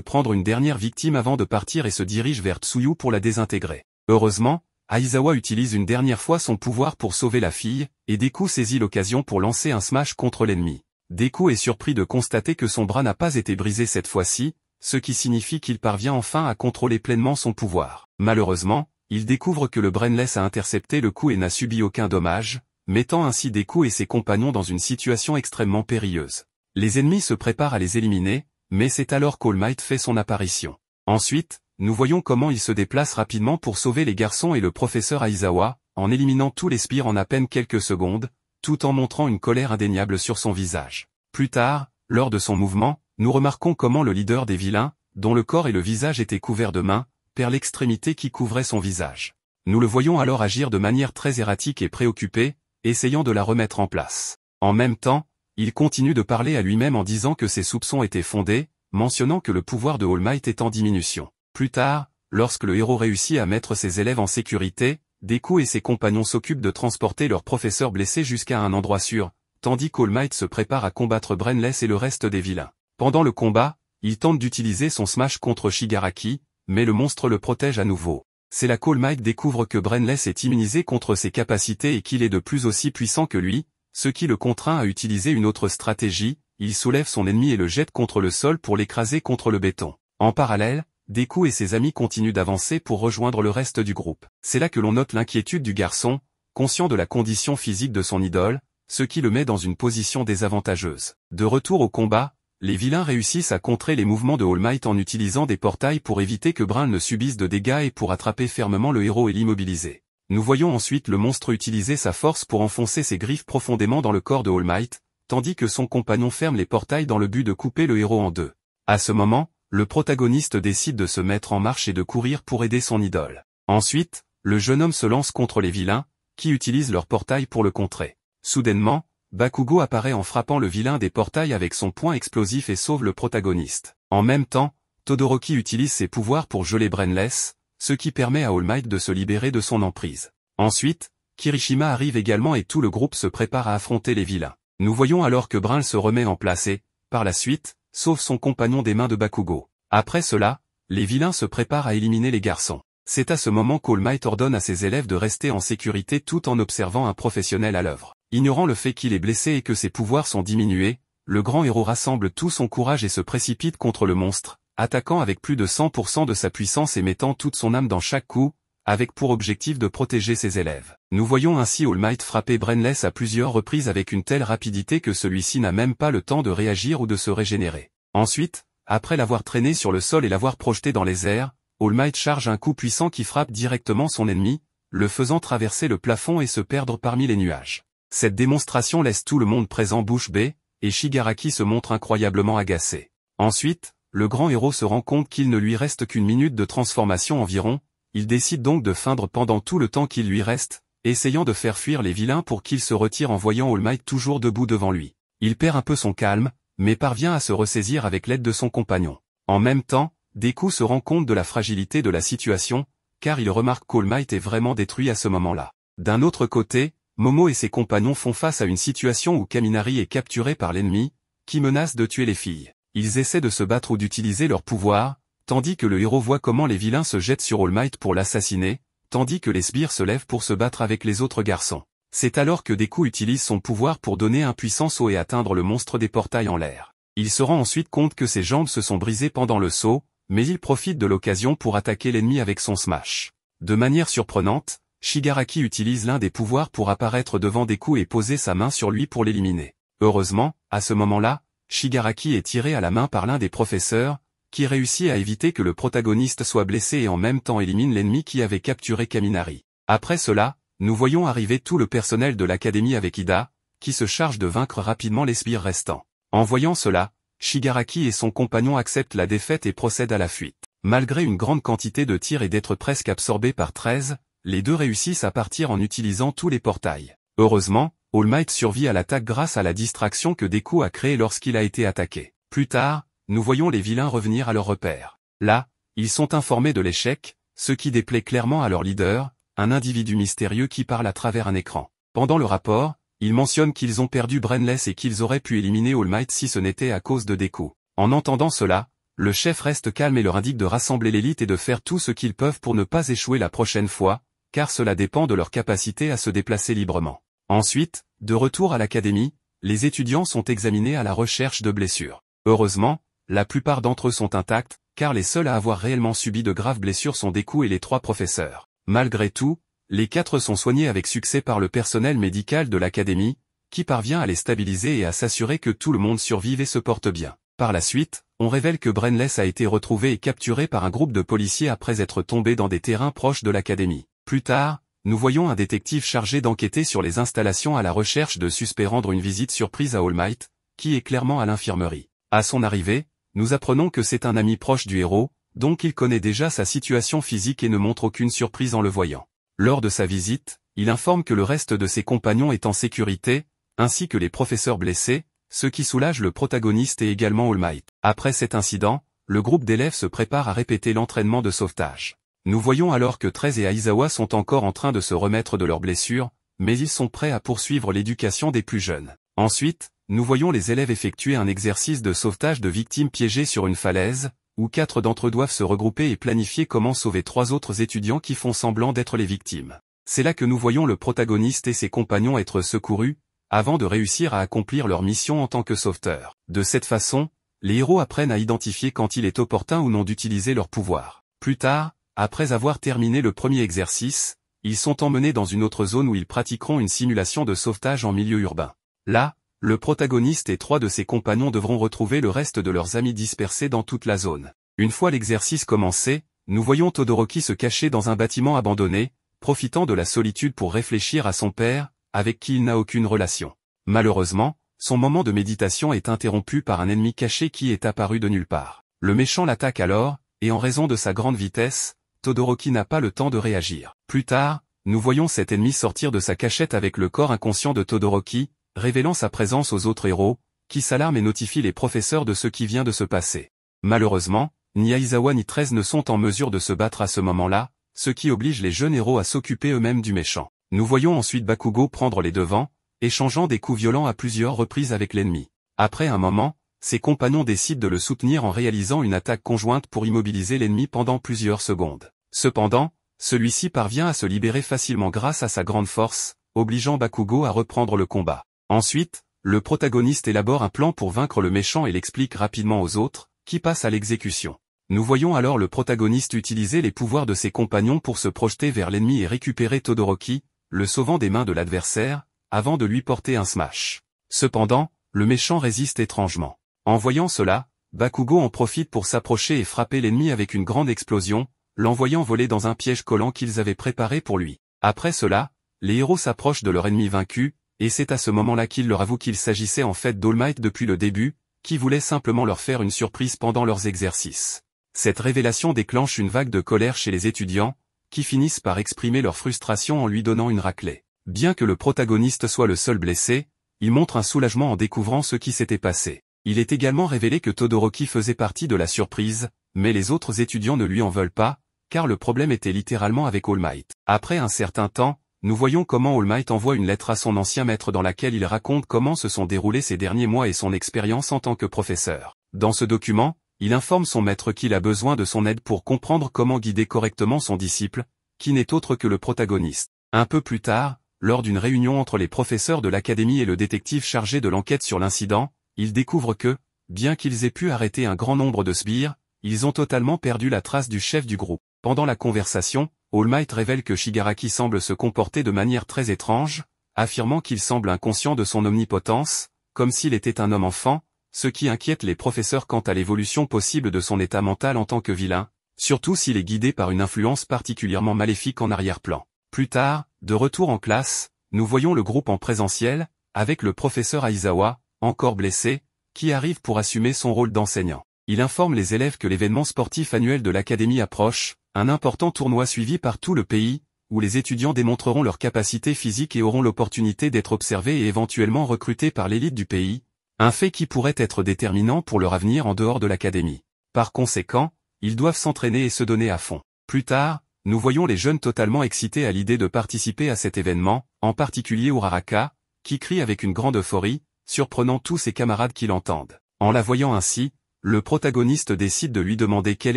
prendre une dernière victime avant de partir et se dirige vers Tsuyu pour la désintégrer. Heureusement, Aizawa utilise une dernière fois son pouvoir pour sauver la fille, et Deku saisit l'occasion pour lancer un smash contre l'ennemi. Deku est surpris de constater que son bras n'a pas été brisé cette fois-ci, ce qui signifie qu'il parvient enfin à contrôler pleinement son pouvoir. Malheureusement, il découvre que le Brainless a intercepté le coup et n'a subi aucun dommage, mettant ainsi Deku et ses compagnons dans une situation extrêmement périlleuse. Les ennemis se préparent à les éliminer, mais c'est alors qu'All Might fait son apparition. Ensuite, nous voyons comment il se déplace rapidement pour sauver les garçons et le professeur Aizawa, en éliminant tous les sbires en à peine quelques secondes, tout en montrant une colère indéniable sur son visage. Plus tard, lors de son mouvement, nous remarquons comment le leader des vilains, dont le corps et le visage étaient couverts de mains, perd l'extrémité qui couvrait son visage. Nous le voyons alors agir de manière très erratique et préoccupée, essayant de la remettre en place. En même temps, il continue de parler à lui-même en disant que ses soupçons étaient fondés, mentionnant que le pouvoir de All Might est en diminution. Plus tard, lorsque le héros réussit à mettre ses élèves en sécurité, Deku et ses compagnons s'occupent de transporter leur professeur blessé jusqu'à un endroit sûr, tandis qu'All Might se prépare à combattre Brainless et le reste des vilains. Pendant le combat, il tente d'utiliser son smash contre Shigaraki, mais le monstre le protège à nouveau. C'est là qu'All Might découvre que Brainless est immunisé contre ses capacités et qu'il est de plus aussi puissant que lui, ce qui le contraint à utiliser une autre stratégie, il soulève son ennemi et le jette contre le sol pour l'écraser contre le béton. En parallèle, Deku et ses amis continuent d'avancer pour rejoindre le reste du groupe. C'est là que l'on note l'inquiétude du garçon, conscient de la condition physique de son idole, ce qui le met dans une position désavantageuse. De retour au combat, les vilains réussissent à contrer les mouvements de All Might en utilisant des portails pour éviter que Brin ne subisse de dégâts et pour attraper fermement le héros et l'immobiliser. Nous voyons ensuite le monstre utiliser sa force pour enfoncer ses griffes profondément dans le corps de All Might, tandis que son compagnon ferme les portails dans le but de couper le héros en deux. À ce moment, le protagoniste décide de se mettre en marche et de courir pour aider son idole. Ensuite, le jeune homme se lance contre les vilains, qui utilisent leur portail pour le contrer. Soudainement, Bakugo apparaît en frappant le vilain des portails avec son poing explosif et sauve le protagoniste. En même temps, Todoroki utilise ses pouvoirs pour geler Brainless, ce qui permet à All Might de se libérer de son emprise. Ensuite, Kirishima arrive également et tout le groupe se prépare à affronter les vilains. Nous voyons alors que Brin se remet en place et, par la suite, sauve son compagnon des mains de Bakugo. Après cela, les vilains se préparent à éliminer les garçons. C'est à ce moment qu'All Might ordonne à ses élèves de rester en sécurité tout en observant un professionnel à l'œuvre. Ignorant le fait qu'il est blessé et que ses pouvoirs sont diminués, le grand héros rassemble tout son courage et se précipite contre le monstre, attaquant avec plus de 100% de sa puissance et mettant toute son âme dans chaque coup, avec pour objectif de protéger ses élèves. Nous voyons ainsi All Might frapper Brainless à plusieurs reprises avec une telle rapidité que celui-ci n'a même pas le temps de réagir ou de se régénérer. Ensuite, après l'avoir traîné sur le sol et l'avoir projeté dans les airs, All Might charge un coup puissant qui frappe directement son ennemi, le faisant traverser le plafond et se perdre parmi les nuages. Cette démonstration laisse tout le monde présent bouche bée, et Shigaraki se montre incroyablement agacé. Ensuite, le grand héros se rend compte qu'il ne lui reste qu'une minute de transformation environ, il décide donc de feindre pendant tout le temps qu'il lui reste, essayant de faire fuir les vilains pour qu'il se retire en voyant All Might toujours debout devant lui. Il perd un peu son calme, mais parvient à se ressaisir avec l'aide de son compagnon. En même temps, Deku se rend compte de la fragilité de la situation, car il remarque qu'All Might est vraiment détruit à ce moment-là. D'un autre côté, Momo et ses compagnons font face à une situation où Kaminari est capturé par l'ennemi, qui menace de tuer les filles. Ils essaient de se battre ou d'utiliser leur pouvoir, tandis que le héros voit comment les vilains se jettent sur All Might pour l'assassiner, tandis que les sbires se lèvent pour se battre avec les autres garçons. C'est alors que Deku utilise son pouvoir pour donner un puissant saut et atteindre le monstre des portails en l'air. Il se rend ensuite compte que ses jambes se sont brisées pendant le saut, mais il profite de l'occasion pour attaquer l'ennemi avec son smash. De manière surprenante, Shigaraki utilise l'un des pouvoirs pour apparaître devant Deku et poser sa main sur lui pour l'éliminer. Heureusement, à ce moment-là, Shigaraki est tiré à la main par l'un des professeurs, qui réussit à éviter que le protagoniste soit blessé et en même temps élimine l'ennemi qui avait capturé Kaminari. Après cela, nous voyons arriver tout le personnel de l'académie avec Ida, qui se charge de vaincre rapidement les sbires restants. En voyant cela, Shigaraki et son compagnon acceptent la défaite et procèdent à la fuite. Malgré une grande quantité de tirs et d'être presque absorbés par 13, les deux réussissent à partir en utilisant tous les portails. Heureusement, All Might survit à l'attaque grâce à la distraction que Deku a créée lorsqu'il a été attaqué. Plus tard, nous voyons les vilains revenir à leur repère. Là, ils sont informés de l'échec, ce qui déplaît clairement à leur leader, un individu mystérieux qui parle à travers un écran. Pendant le rapport, il mentionne qu'ils ont perdu Brainless et qu'ils auraient pu éliminer All Might si ce n'était à cause de Deku. En entendant cela, le chef reste calme et leur indique de rassembler l'élite et de faire tout ce qu'ils peuvent pour ne pas échouer la prochaine fois, car cela dépend de leur capacité à se déplacer librement. Ensuite, de retour à l'académie, les étudiants sont examinés à la recherche de blessures. Heureusement, la plupart d'entre eux sont intacts, car les seuls à avoir réellement subi de graves blessures sont Deku et les 3 professeurs. Malgré tout, les 4 sont soignés avec succès par le personnel médical de l'académie, qui parvient à les stabiliser et à s'assurer que tout le monde survive et se porte bien. Par la suite, on révèle que Brainless a été retrouvé et capturé par un groupe de policiers après être tombé dans des terrains proches de l'académie. Plus tard, nous voyons un détective chargé d'enquêter sur les installations à la recherche de suspects rendre une visite surprise à All Might, qui est clairement à l'infirmerie. À son arrivée, nous apprenons que c'est un ami proche du héros, donc il connaît déjà sa situation physique et ne montre aucune surprise en le voyant. Lors de sa visite, il informe que le reste de ses compagnons est en sécurité, ainsi que les professeurs blessés, ce qui soulage le protagoniste et également All Might. Après cet incident, le groupe d'élèves se prépare à répéter l'entraînement de sauvetage. Nous voyons alors que 13 et Aizawa sont encore en train de se remettre de leurs blessures, mais ils sont prêts à poursuivre l'éducation des plus jeunes. Ensuite, nous voyons les élèves effectuer un exercice de sauvetage de victimes piégées sur une falaise, où 4 d'entre eux doivent se regrouper et planifier comment sauver 3 autres étudiants qui font semblant d'être les victimes. C'est là que nous voyons le protagoniste et ses compagnons être secourus, avant de réussir à accomplir leur mission en tant que sauveteurs. De cette façon, les héros apprennent à identifier quand il est opportun ou non d'utiliser leur pouvoir. Plus tard, après avoir terminé le premier exercice, ils sont emmenés dans une autre zone où ils pratiqueront une simulation de sauvetage en milieu urbain. Là, le protagoniste et 3 de ses compagnons devront retrouver le reste de leurs amis dispersés dans toute la zone. Une fois l'exercice commencé, nous voyons Todoroki se cacher dans un bâtiment abandonné, profitant de la solitude pour réfléchir à son père, avec qui il n'a aucune relation. Malheureusement, son moment de méditation est interrompu par un ennemi caché qui est apparu de nulle part. Le méchant l'attaque alors, et en raison de sa grande vitesse, Todoroki n'a pas le temps de réagir. Plus tard, nous voyons cet ennemi sortir de sa cachette avec le corps inconscient de Todoroki, révélant sa présence aux autres héros, qui s'alarment et notifient les professeurs de ce qui vient de se passer. Malheureusement, ni Aizawa ni 13 ne sont en mesure de se battre à ce moment-là, ce qui oblige les jeunes héros à s'occuper eux-mêmes du méchant. Nous voyons ensuite Bakugo prendre les devants, échangeant des coups violents à plusieurs reprises avec l'ennemi. Après un moment, ses compagnons décident de le soutenir en réalisant une attaque conjointe pour immobiliser l'ennemi pendant plusieurs secondes. Cependant, celui-ci parvient à se libérer facilement grâce à sa grande force, obligeant Bakugo à reprendre le combat. Ensuite, le protagoniste élabore un plan pour vaincre le méchant et l'explique rapidement aux autres, qui passent à l'exécution. Nous voyons alors le protagoniste utiliser les pouvoirs de ses compagnons pour se projeter vers l'ennemi et récupérer Todoroki, le sauvant des mains de l'adversaire, avant de lui porter un smash. Cependant, le méchant résiste étrangement. En voyant cela, Bakugo en profite pour s'approcher et frapper l'ennemi avec une grande explosion, l'envoyant voler dans un piège collant qu'ils avaient préparé pour lui. Après cela, les héros s'approchent de leur ennemi vaincu, et c'est à ce moment-là qu'il leur avoue qu'il s'agissait en fait d'All Might depuis le début, qui voulait simplement leur faire une surprise pendant leurs exercices. Cette révélation déclenche une vague de colère chez les étudiants, qui finissent par exprimer leur frustration en lui donnant une raclée. Bien que le protagoniste soit le seul blessé, il montre un soulagement en découvrant ce qui s'était passé. Il est également révélé que Todoroki faisait partie de la surprise, mais les autres étudiants ne lui en veulent pas, car le problème était littéralement avec All Might. Après un certain temps, nous voyons comment All Might envoie une lettre à son ancien maître dans laquelle il raconte comment se sont déroulés ces derniers mois et son expérience en tant que professeur. Dans ce document, il informe son maître qu'il a besoin de son aide pour comprendre comment guider correctement son disciple, qui n'est autre que le protagoniste. Un peu plus tard, lors d'une réunion entre les professeurs de l'académie et le détective chargé de l'enquête sur l'incident, ils découvrent que, bien qu'ils aient pu arrêter un grand nombre de sbires, ils ont totalement perdu la trace du chef du groupe. Pendant la conversation, All Might révèle que Shigaraki semble se comporter de manière très étrange, affirmant qu'il semble inconscient de son omnipotence, comme s'il était un homme-enfant, ce qui inquiète les professeurs quant à l'évolution possible de son état mental en tant que vilain, surtout s'il est guidé par une influence particulièrement maléfique en arrière-plan. Plus tard, de retour en classe, nous voyons le groupe en présentiel, avec le professeur Aizawa, encore blessé, qui arrive pour assumer son rôle d'enseignant. Il informe les élèves que l'événement sportif annuel de l'académie approche, un important tournoi suivi par tout le pays, où les étudiants démontreront leurs capacités physiques et auront l'opportunité d'être observés et éventuellement recrutés par l'élite du pays, un fait qui pourrait être déterminant pour leur avenir en dehors de l'académie. Par conséquent, ils doivent s'entraîner et se donner à fond. Plus tard, nous voyons les jeunes totalement excités à l'idée de participer à cet événement, en particulier Uraraka, qui crie avec une grande euphorie, surprenant tous ses camarades qui l'entendent. En la voyant ainsi, le protagoniste décide de lui demander quelle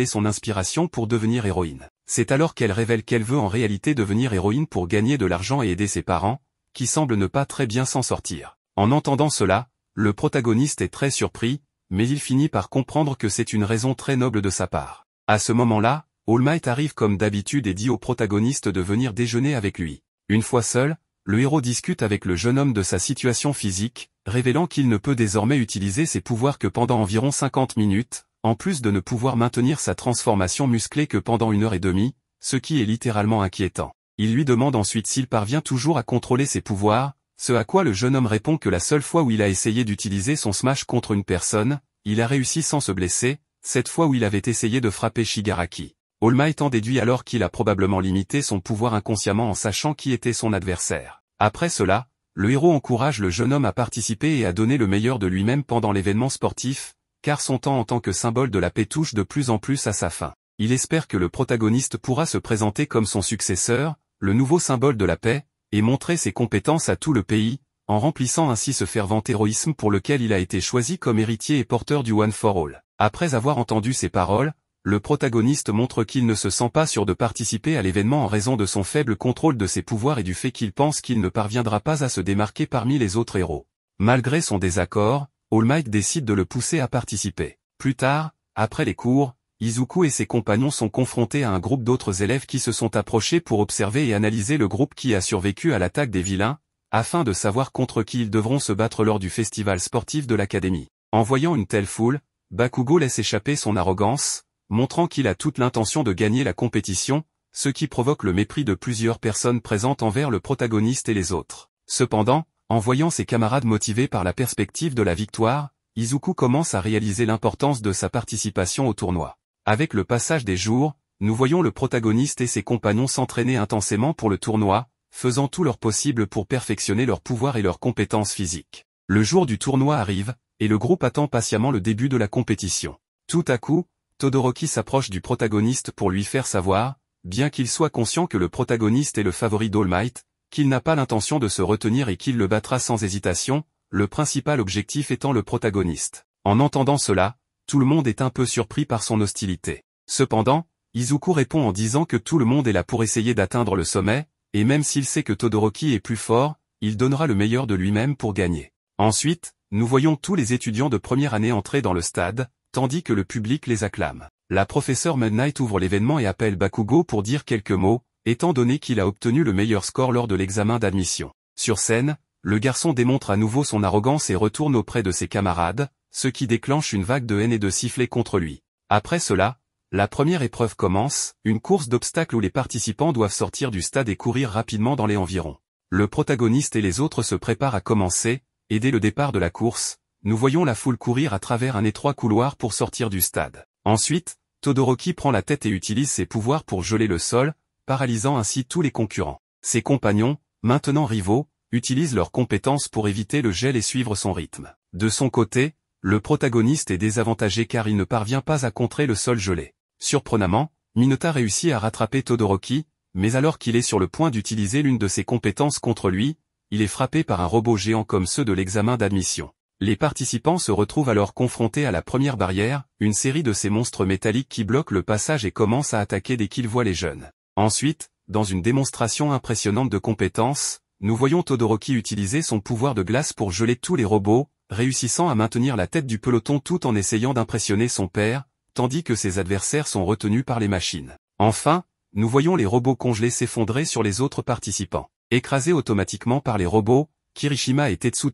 est son inspiration pour devenir héroïne. C'est alors qu'elle révèle qu'elle veut en réalité devenir héroïne pour gagner de l'argent et aider ses parents, qui semblent ne pas très bien s'en sortir. En entendant cela, le protagoniste est très surpris, mais il finit par comprendre que c'est une raison très noble de sa part. À ce moment-là, All Might arrive comme d'habitude et dit au protagoniste de venir déjeuner avec lui. Une fois seul, le héros discute avec le jeune homme de sa situation physique, révélant qu'il ne peut désormais utiliser ses pouvoirs que pendant environ 50 minutes, en plus de ne pouvoir maintenir sa transformation musclée que pendant 1 heure et demie, ce qui est littéralement inquiétant. Il lui demande ensuite s'il parvient toujours à contrôler ses pouvoirs, ce à quoi le jeune homme répond que la seule fois où il a essayé d'utiliser son smash contre une personne, il a réussi sans se blesser, cette fois où il avait essayé de frapper Shigaraki. All Might en déduit alors qu'il a probablement limité son pouvoir inconsciemment en sachant qui était son adversaire. Après cela, le héros encourage le jeune homme à participer et à donner le meilleur de lui-même pendant l'événement sportif, car son temps en tant que symbole de la paix touche de plus en plus à sa fin. Il espère que le protagoniste pourra se présenter comme son successeur, le nouveau symbole de la paix, et montrer ses compétences à tout le pays, en remplissant ainsi ce fervent héroïsme pour lequel il a été choisi comme héritier et porteur du One for All. Après avoir entendu ces paroles, le protagoniste montre qu'il ne se sent pas sûr de participer à l'événement en raison de son faible contrôle de ses pouvoirs et du fait qu'il pense qu'il ne parviendra pas à se démarquer parmi les autres héros. Malgré son désaccord, All Might décide de le pousser à participer. Plus tard, après les cours, Izuku et ses compagnons sont confrontés à un groupe d'autres élèves qui se sont approchés pour observer et analyser le groupe qui a survécu à l'attaque des vilains, afin de savoir contre qui ils devront se battre lors du festival sportif de l'académie. En voyant une telle foule, Bakugo laisse échapper son arrogance, montrant qu'il a toute l'intention de gagner la compétition, ce qui provoque le mépris de plusieurs personnes présentes envers le protagoniste et les autres. Cependant, en voyant ses camarades motivés par la perspective de la victoire, Izuku commence à réaliser l'importance de sa participation au tournoi. Avec le passage des jours, nous voyons le protagoniste et ses compagnons s'entraîner intensément pour le tournoi, faisant tout leur possible pour perfectionner leurs pouvoirs et leurs compétences physiques. Le jour du tournoi arrive, et le groupe attend patiemment le début de la compétition. Tout à coup, Todoroki s'approche du protagoniste pour lui faire savoir, bien qu'il soit conscient que le protagoniste est le favori d'All Might, qu'il n'a pas l'intention de se retenir et qu'il le battra sans hésitation, le principal objectif étant le protagoniste. En entendant cela, tout le monde est un peu surpris par son hostilité. Cependant, Izuku répond en disant que tout le monde est là pour essayer d'atteindre le sommet, et même s'il sait que Todoroki est plus fort, il donnera le meilleur de lui-même pour gagner. Ensuite, nous voyons tous les étudiants de première année entrer dans le stade, tandis que le public les acclame. La professeure Moon Knight ouvre l'événement et appelle Bakugo pour dire quelques mots, étant donné qu'il a obtenu le meilleur score lors de l'examen d'admission. Sur scène, le garçon démontre à nouveau son arrogance et retourne auprès de ses camarades, ce qui déclenche une vague de haine et de sifflets contre lui. Après cela, la première épreuve commence, une course d'obstacles où les participants doivent sortir du stade et courir rapidement dans les environs. Le protagoniste et les autres se préparent à commencer, et dès le départ de la course, nous voyons la foule courir à travers un étroit couloir pour sortir du stade. Ensuite, Todoroki prend la tête et utilise ses pouvoirs pour geler le sol, paralysant ainsi tous les concurrents. Ses compagnons, maintenant rivaux, utilisent leurs compétences pour éviter le gel et suivre son rythme. De son côté, le protagoniste est désavantagé car il ne parvient pas à contrer le sol gelé. Surprenamment, Minota réussit à rattraper Todoroki, mais alors qu'il est sur le point d'utiliser l'une de ses compétences contre lui, il est frappé par un robot géant comme ceux de l'examen d'admission. Les participants se retrouvent alors confrontés à la première barrière, une série de ces monstres métalliques qui bloquent le passage et commencent à attaquer dès qu'ils voient les jeunes. Ensuite, dans une démonstration impressionnante de compétences, nous voyons Todoroki utiliser son pouvoir de glace pour geler tous les robots, réussissant à maintenir la tête du peloton tout en essayant d'impressionner son père, tandis que ses adversaires sont retenus par les machines. Enfin, nous voyons les robots congelés s'effondrer sur les autres participants. Écrasés automatiquement par les robots, Kirishima et Tetsu,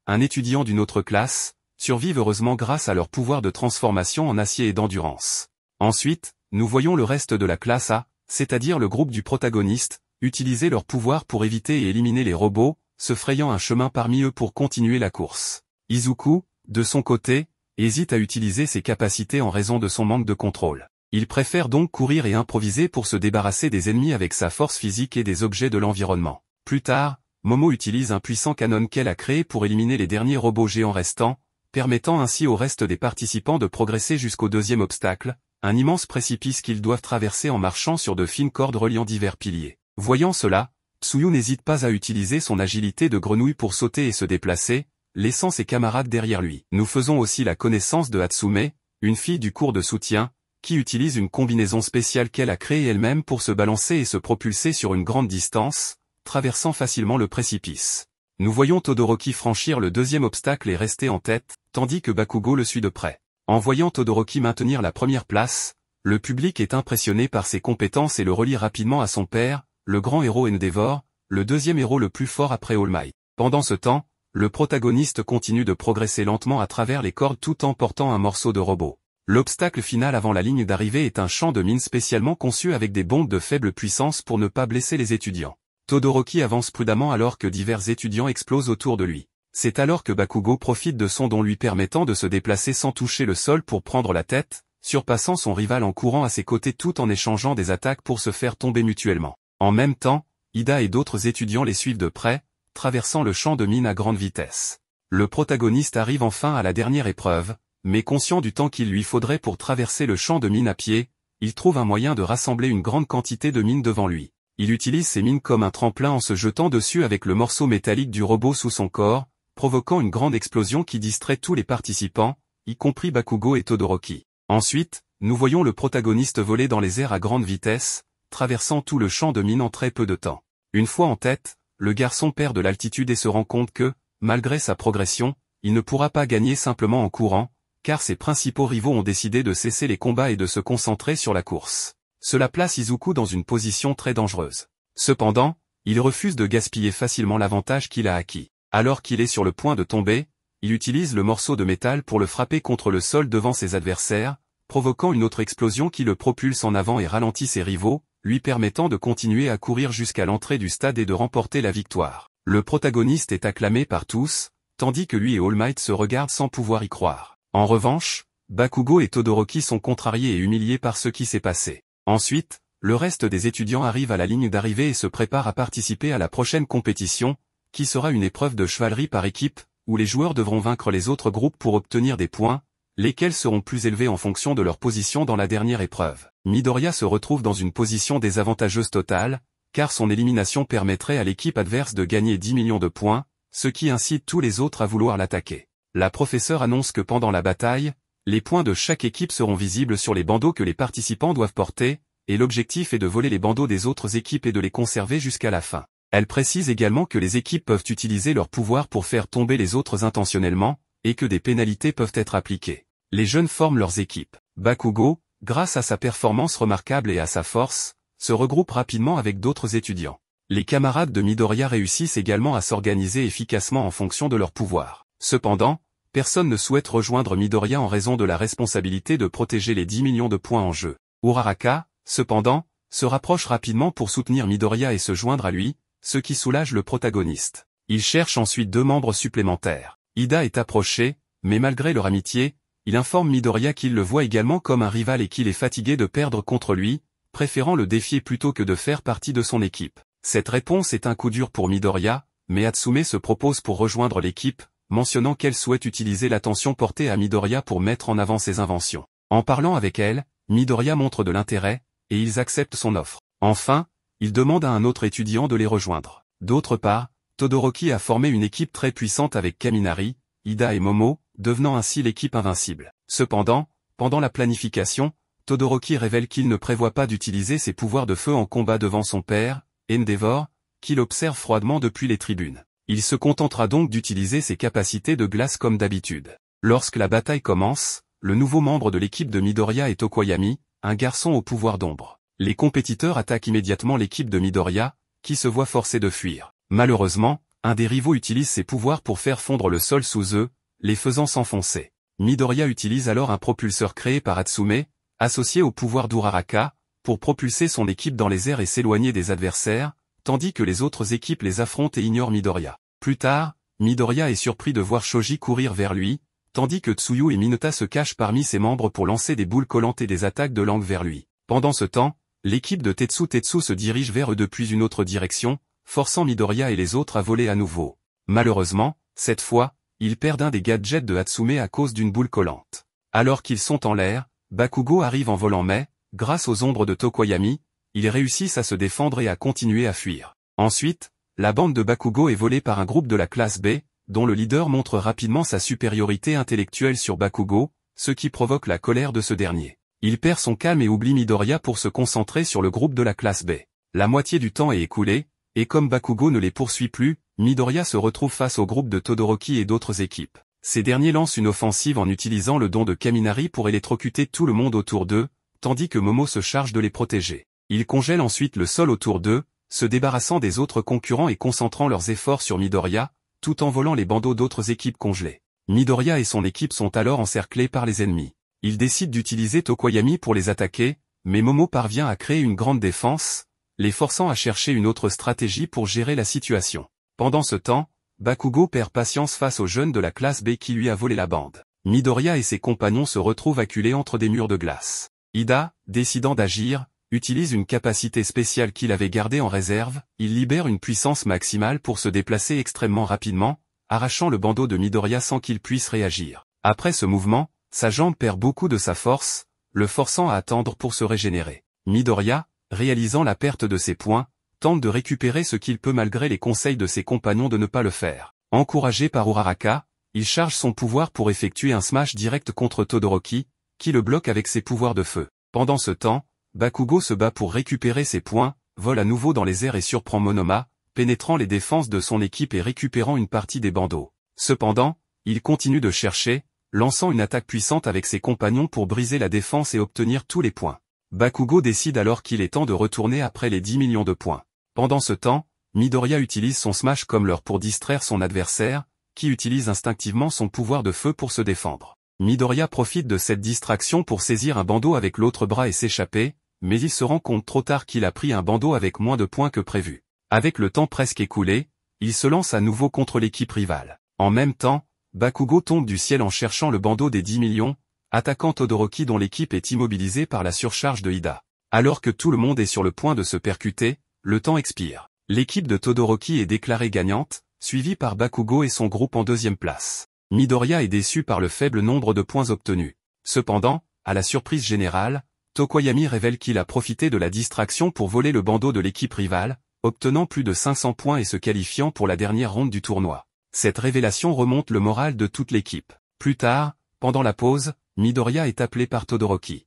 un étudiant d'une autre classe, survivent heureusement grâce à leur pouvoir de transformation en acier et d'endurance. Ensuite, nous voyons le reste de la classe A, c'est-à-dire le groupe du protagoniste, utiliser leur pouvoir pour éviter et éliminer les robots, se frayant un chemin parmi eux pour continuer la course. Izuku, de son côté, hésite à utiliser ses capacités en raison de son manque de contrôle. Il préfère donc courir et improviser pour se débarrasser des ennemis avec sa force physique et des objets de l'environnement. Plus tard, Momo utilise un puissant canon qu'elle a créé pour éliminer les derniers robots géants restants, permettant ainsi au reste des participants de progresser jusqu'au deuxième obstacle, un immense précipice qu'ils doivent traverser en marchant sur de fines cordes reliant divers piliers. Voyant cela, Tsuyu n'hésite pas à utiliser son agilité de grenouille pour sauter et se déplacer, laissant ses camarades derrière lui. Nous faisons aussi la connaissance de Hatsume, une fille du cours de soutien, qui utilise une combinaison spéciale qu'elle a créée elle-même pour se balancer et se propulser sur une grande distance, traversant facilement le précipice. Nous voyons Todoroki franchir le deuxième obstacle et rester en tête, tandis que Bakugo le suit de près. En voyant Todoroki maintenir la première place, le public est impressionné par ses compétences et le relie rapidement à son père, le grand héros Endeavor, le deuxième héros le plus fort après All Might. Pendant ce temps, le protagoniste continue de progresser lentement à travers les cordes tout en portant un morceau de robot. L'obstacle final avant la ligne d'arrivée est un champ de mine spécialement conçu avec des bombes de faible puissance pour ne pas blesser les étudiants. Todoroki avance prudemment alors que divers étudiants explosent autour de lui. C'est alors que Bakugo profite de son don lui permettant de se déplacer sans toucher le sol pour prendre la tête, surpassant son rival en courant à ses côtés tout en échangeant des attaques pour se faire tomber mutuellement. En même temps, Ida et d'autres étudiants les suivent de près, traversant le champ de mine à grande vitesse. Le protagoniste arrive enfin à la dernière épreuve, mais conscient du temps qu'il lui faudrait pour traverser le champ de mine à pied, il trouve un moyen de rassembler une grande quantité de mines devant lui. Il utilise ces mines comme un tremplin en se jetant dessus avec le morceau métallique du robot sous son corps, provoquant une grande explosion qui distrait tous les participants, y compris Bakugo et Todoroki. Ensuite, nous voyons le protagoniste voler dans les airs à grande vitesse, traversant tout le champ de mine en très peu de temps. Une fois en tête, le garçon perd de l'altitude et se rend compte que, malgré sa progression, il ne pourra pas gagner simplement en courant, car ses principaux rivaux ont décidé de cesser les combats et de se concentrer sur la course. Cela place Izuku dans une position très dangereuse. Cependant, il refuse de gaspiller facilement l'avantage qu'il a acquis. Alors qu'il est sur le point de tomber, il utilise le morceau de métal pour le frapper contre le sol devant ses adversaires, provoquant une autre explosion qui le propulse en avant et ralentit ses rivaux, lui permettant de continuer à courir jusqu'à l'entrée du stade et de remporter la victoire. Le protagoniste est acclamé par tous, tandis que lui et All Might se regardent sans pouvoir y croire. En revanche, Bakugo et Todoroki sont contrariés et humiliés par ce qui s'est passé. Ensuite, le reste des étudiants arrivent à la ligne d'arrivée et se préparent à participer à la prochaine compétition, qui sera une épreuve de chevalerie par équipe, où les joueurs devront vaincre les autres groupes pour obtenir des points, lesquels seront plus élevés en fonction de leur position dans la dernière épreuve. Midoriya se retrouve dans une position désavantageuse totale, car son élimination permettrait à l'équipe adverse de gagner 10 millions de points, ce qui incite tous les autres à vouloir l'attaquer. La professeure annonce que pendant la bataille, les points de chaque équipe seront visibles sur les bandeaux que les participants doivent porter, et l'objectif est de voler les bandeaux des autres équipes et de les conserver jusqu'à la fin. Elle précise également que les équipes peuvent utiliser leur pouvoir pour faire tomber les autres intentionnellement, et que des pénalités peuvent être appliquées. Les jeunes forment leurs équipes. Bakugo, grâce à sa performance remarquable et à sa force, se regroupe rapidement avec d'autres étudiants. Les camarades de Midoriya réussissent également à s'organiser efficacement en fonction de leur pouvoir. Cependant, personne ne souhaite rejoindre Midoriya en raison de la responsabilité de protéger les 10 millions de points en jeu. Uraraka, cependant, se rapproche rapidement pour soutenir Midoriya et se joindre à lui, ce qui soulage le protagoniste. Il cherche ensuite 2 membres supplémentaires. Ida est approché, mais malgré leur amitié, il informe Midoriya qu'il le voit également comme un rival et qu'il est fatigué de perdre contre lui, préférant le défier plutôt que de faire partie de son équipe. Cette réponse est un coup dur pour Midoriya, mais Hatsume se propose pour rejoindre l'équipe, mentionnant qu'elle souhaite utiliser l'attention portée à Midoriya pour mettre en avant ses inventions. En parlant avec elle, Midoriya montre de l'intérêt, et ils acceptent son offre. Enfin, il demande à un autre étudiant de les rejoindre. D'autre part, Todoroki a formé une équipe très puissante avec Kaminari, Ida et Momo, devenant ainsi l'équipe invincible. Cependant, pendant la planification, Todoroki révèle qu'il ne prévoit pas d'utiliser ses pouvoirs de feu en combat devant son père, Endeavor, qu'il observe froidement depuis les tribunes. Il se contentera donc d'utiliser ses capacités de glace comme d'habitude. Lorsque la bataille commence, le nouveau membre de l'équipe de Midoriya est Tokoyami, un garçon au pouvoir d'ombre. Les compétiteurs attaquent immédiatement l'équipe de Midoriya, qui se voit forcée de fuir. Malheureusement, un des rivaux utilise ses pouvoirs pour faire fondre le sol sous eux, les faisant s'enfoncer. Midoriya utilise alors un propulseur créé par Hatsume, associé au pouvoir d'Uraraka, pour propulser son équipe dans les airs et s'éloigner des adversaires, tandis que les autres équipes les affrontent et ignorent Midoriya. Plus tard, Midoriya est surpris de voir Shoji courir vers lui, tandis que Tsuyu et Mineta se cachent parmi ses membres pour lancer des boules collantes et des attaques de langue vers lui. Pendant ce temps, l'équipe de Tetsu se dirige vers eux depuis une autre direction, forçant Midoriya et les autres à voler à nouveau. Malheureusement, cette fois, ils perdent un des gadgets de Hatsume à cause d'une boule collante. Alors qu'ils sont en l'air, Bakugo arrive en volant mais, grâce aux ombres de Tokoyami, ils réussissent à se défendre et à continuer à fuir. Ensuite, la bande de Bakugo est volée par un groupe de la classe B, dont le leader montre rapidement sa supériorité intellectuelle sur Bakugo, ce qui provoque la colère de ce dernier. Il perd son calme et oublie Midoriya pour se concentrer sur le groupe de la classe B. La moitié du temps est écoulée, et comme Bakugo ne les poursuit plus, Midoriya se retrouve face au groupe de Todoroki et d'autres équipes. Ces derniers lancent une offensive en utilisant le don de Kaminari pour électrocuter tout le monde autour d'eux, tandis que Momo se charge de les protéger. Ils congèlent ensuite le sol autour d'eux, se débarrassant des autres concurrents et concentrant leurs efforts sur Midoriya, tout en volant les bandeaux d'autres équipes congelées. Midoriya et son équipe sont alors encerclés par les ennemis. Ils décident d'utiliser Tokoyami pour les attaquer, mais Momo parvient à créer une grande défense, les forçant à chercher une autre stratégie pour gérer la situation. Pendant ce temps, Bakugo perd patience face au jeune de la classe B qui lui a volé la bande. Midoriya et ses compagnons se retrouvent acculés entre des murs de glace. Ida, décidant d'agir, utilise une capacité spéciale qu'il avait gardée en réserve, il libère une puissance maximale pour se déplacer extrêmement rapidement, arrachant le bandeau de Midoriya sans qu'il puisse réagir. Après ce mouvement, sa jambe perd beaucoup de sa force, le forçant à attendre pour se régénérer. Midoriya, réalisant la perte de ses points, tente de récupérer ce qu'il peut malgré les conseils de ses compagnons de ne pas le faire. Encouragé par Uraraka, il charge son pouvoir pour effectuer un smash direct contre Todoroki, qui le bloque avec ses pouvoirs de feu. Pendant ce temps, Bakugo se bat pour récupérer ses points, vole à nouveau dans les airs et surprend Monoma, pénétrant les défenses de son équipe et récupérant une partie des bandeaux. Cependant, il continue de chercher, lançant une attaque puissante avec ses compagnons pour briser la défense et obtenir tous les points. Bakugo décide alors qu'il est temps de retourner après les 10 millions de points. Pendant ce temps, Midoriya utilise son smash comme leurre pour distraire son adversaire, qui utilise instinctivement son pouvoir de feu pour se défendre. Midoriya profite de cette distraction pour saisir un bandeau avec l'autre bras et s'échapper, mais il se rend compte trop tard qu'il a pris un bandeau avec moins de points que prévu. Avec le temps presque écoulé, il se lance à nouveau contre l'équipe rivale. En même temps, Bakugo tombe du ciel en cherchant le bandeau des 10 millions, attaquant Todoroki dont l'équipe est immobilisée par la surcharge de Ida. Alors que tout le monde est sur le point de se percuter, le temps expire. L'équipe de Todoroki est déclarée gagnante, suivie par Bakugo et son groupe en deuxième place. Midoriya est déçu par le faible nombre de points obtenus. Cependant, à la surprise générale, Tokoyami révèle qu'il a profité de la distraction pour voler le bandeau de l'équipe rivale, obtenant plus de 500 points et se qualifiant pour la dernière ronde du tournoi. Cette révélation remonte le moral de toute l'équipe. Plus tard, pendant la pause, Midoriya est appelé par Todoroki.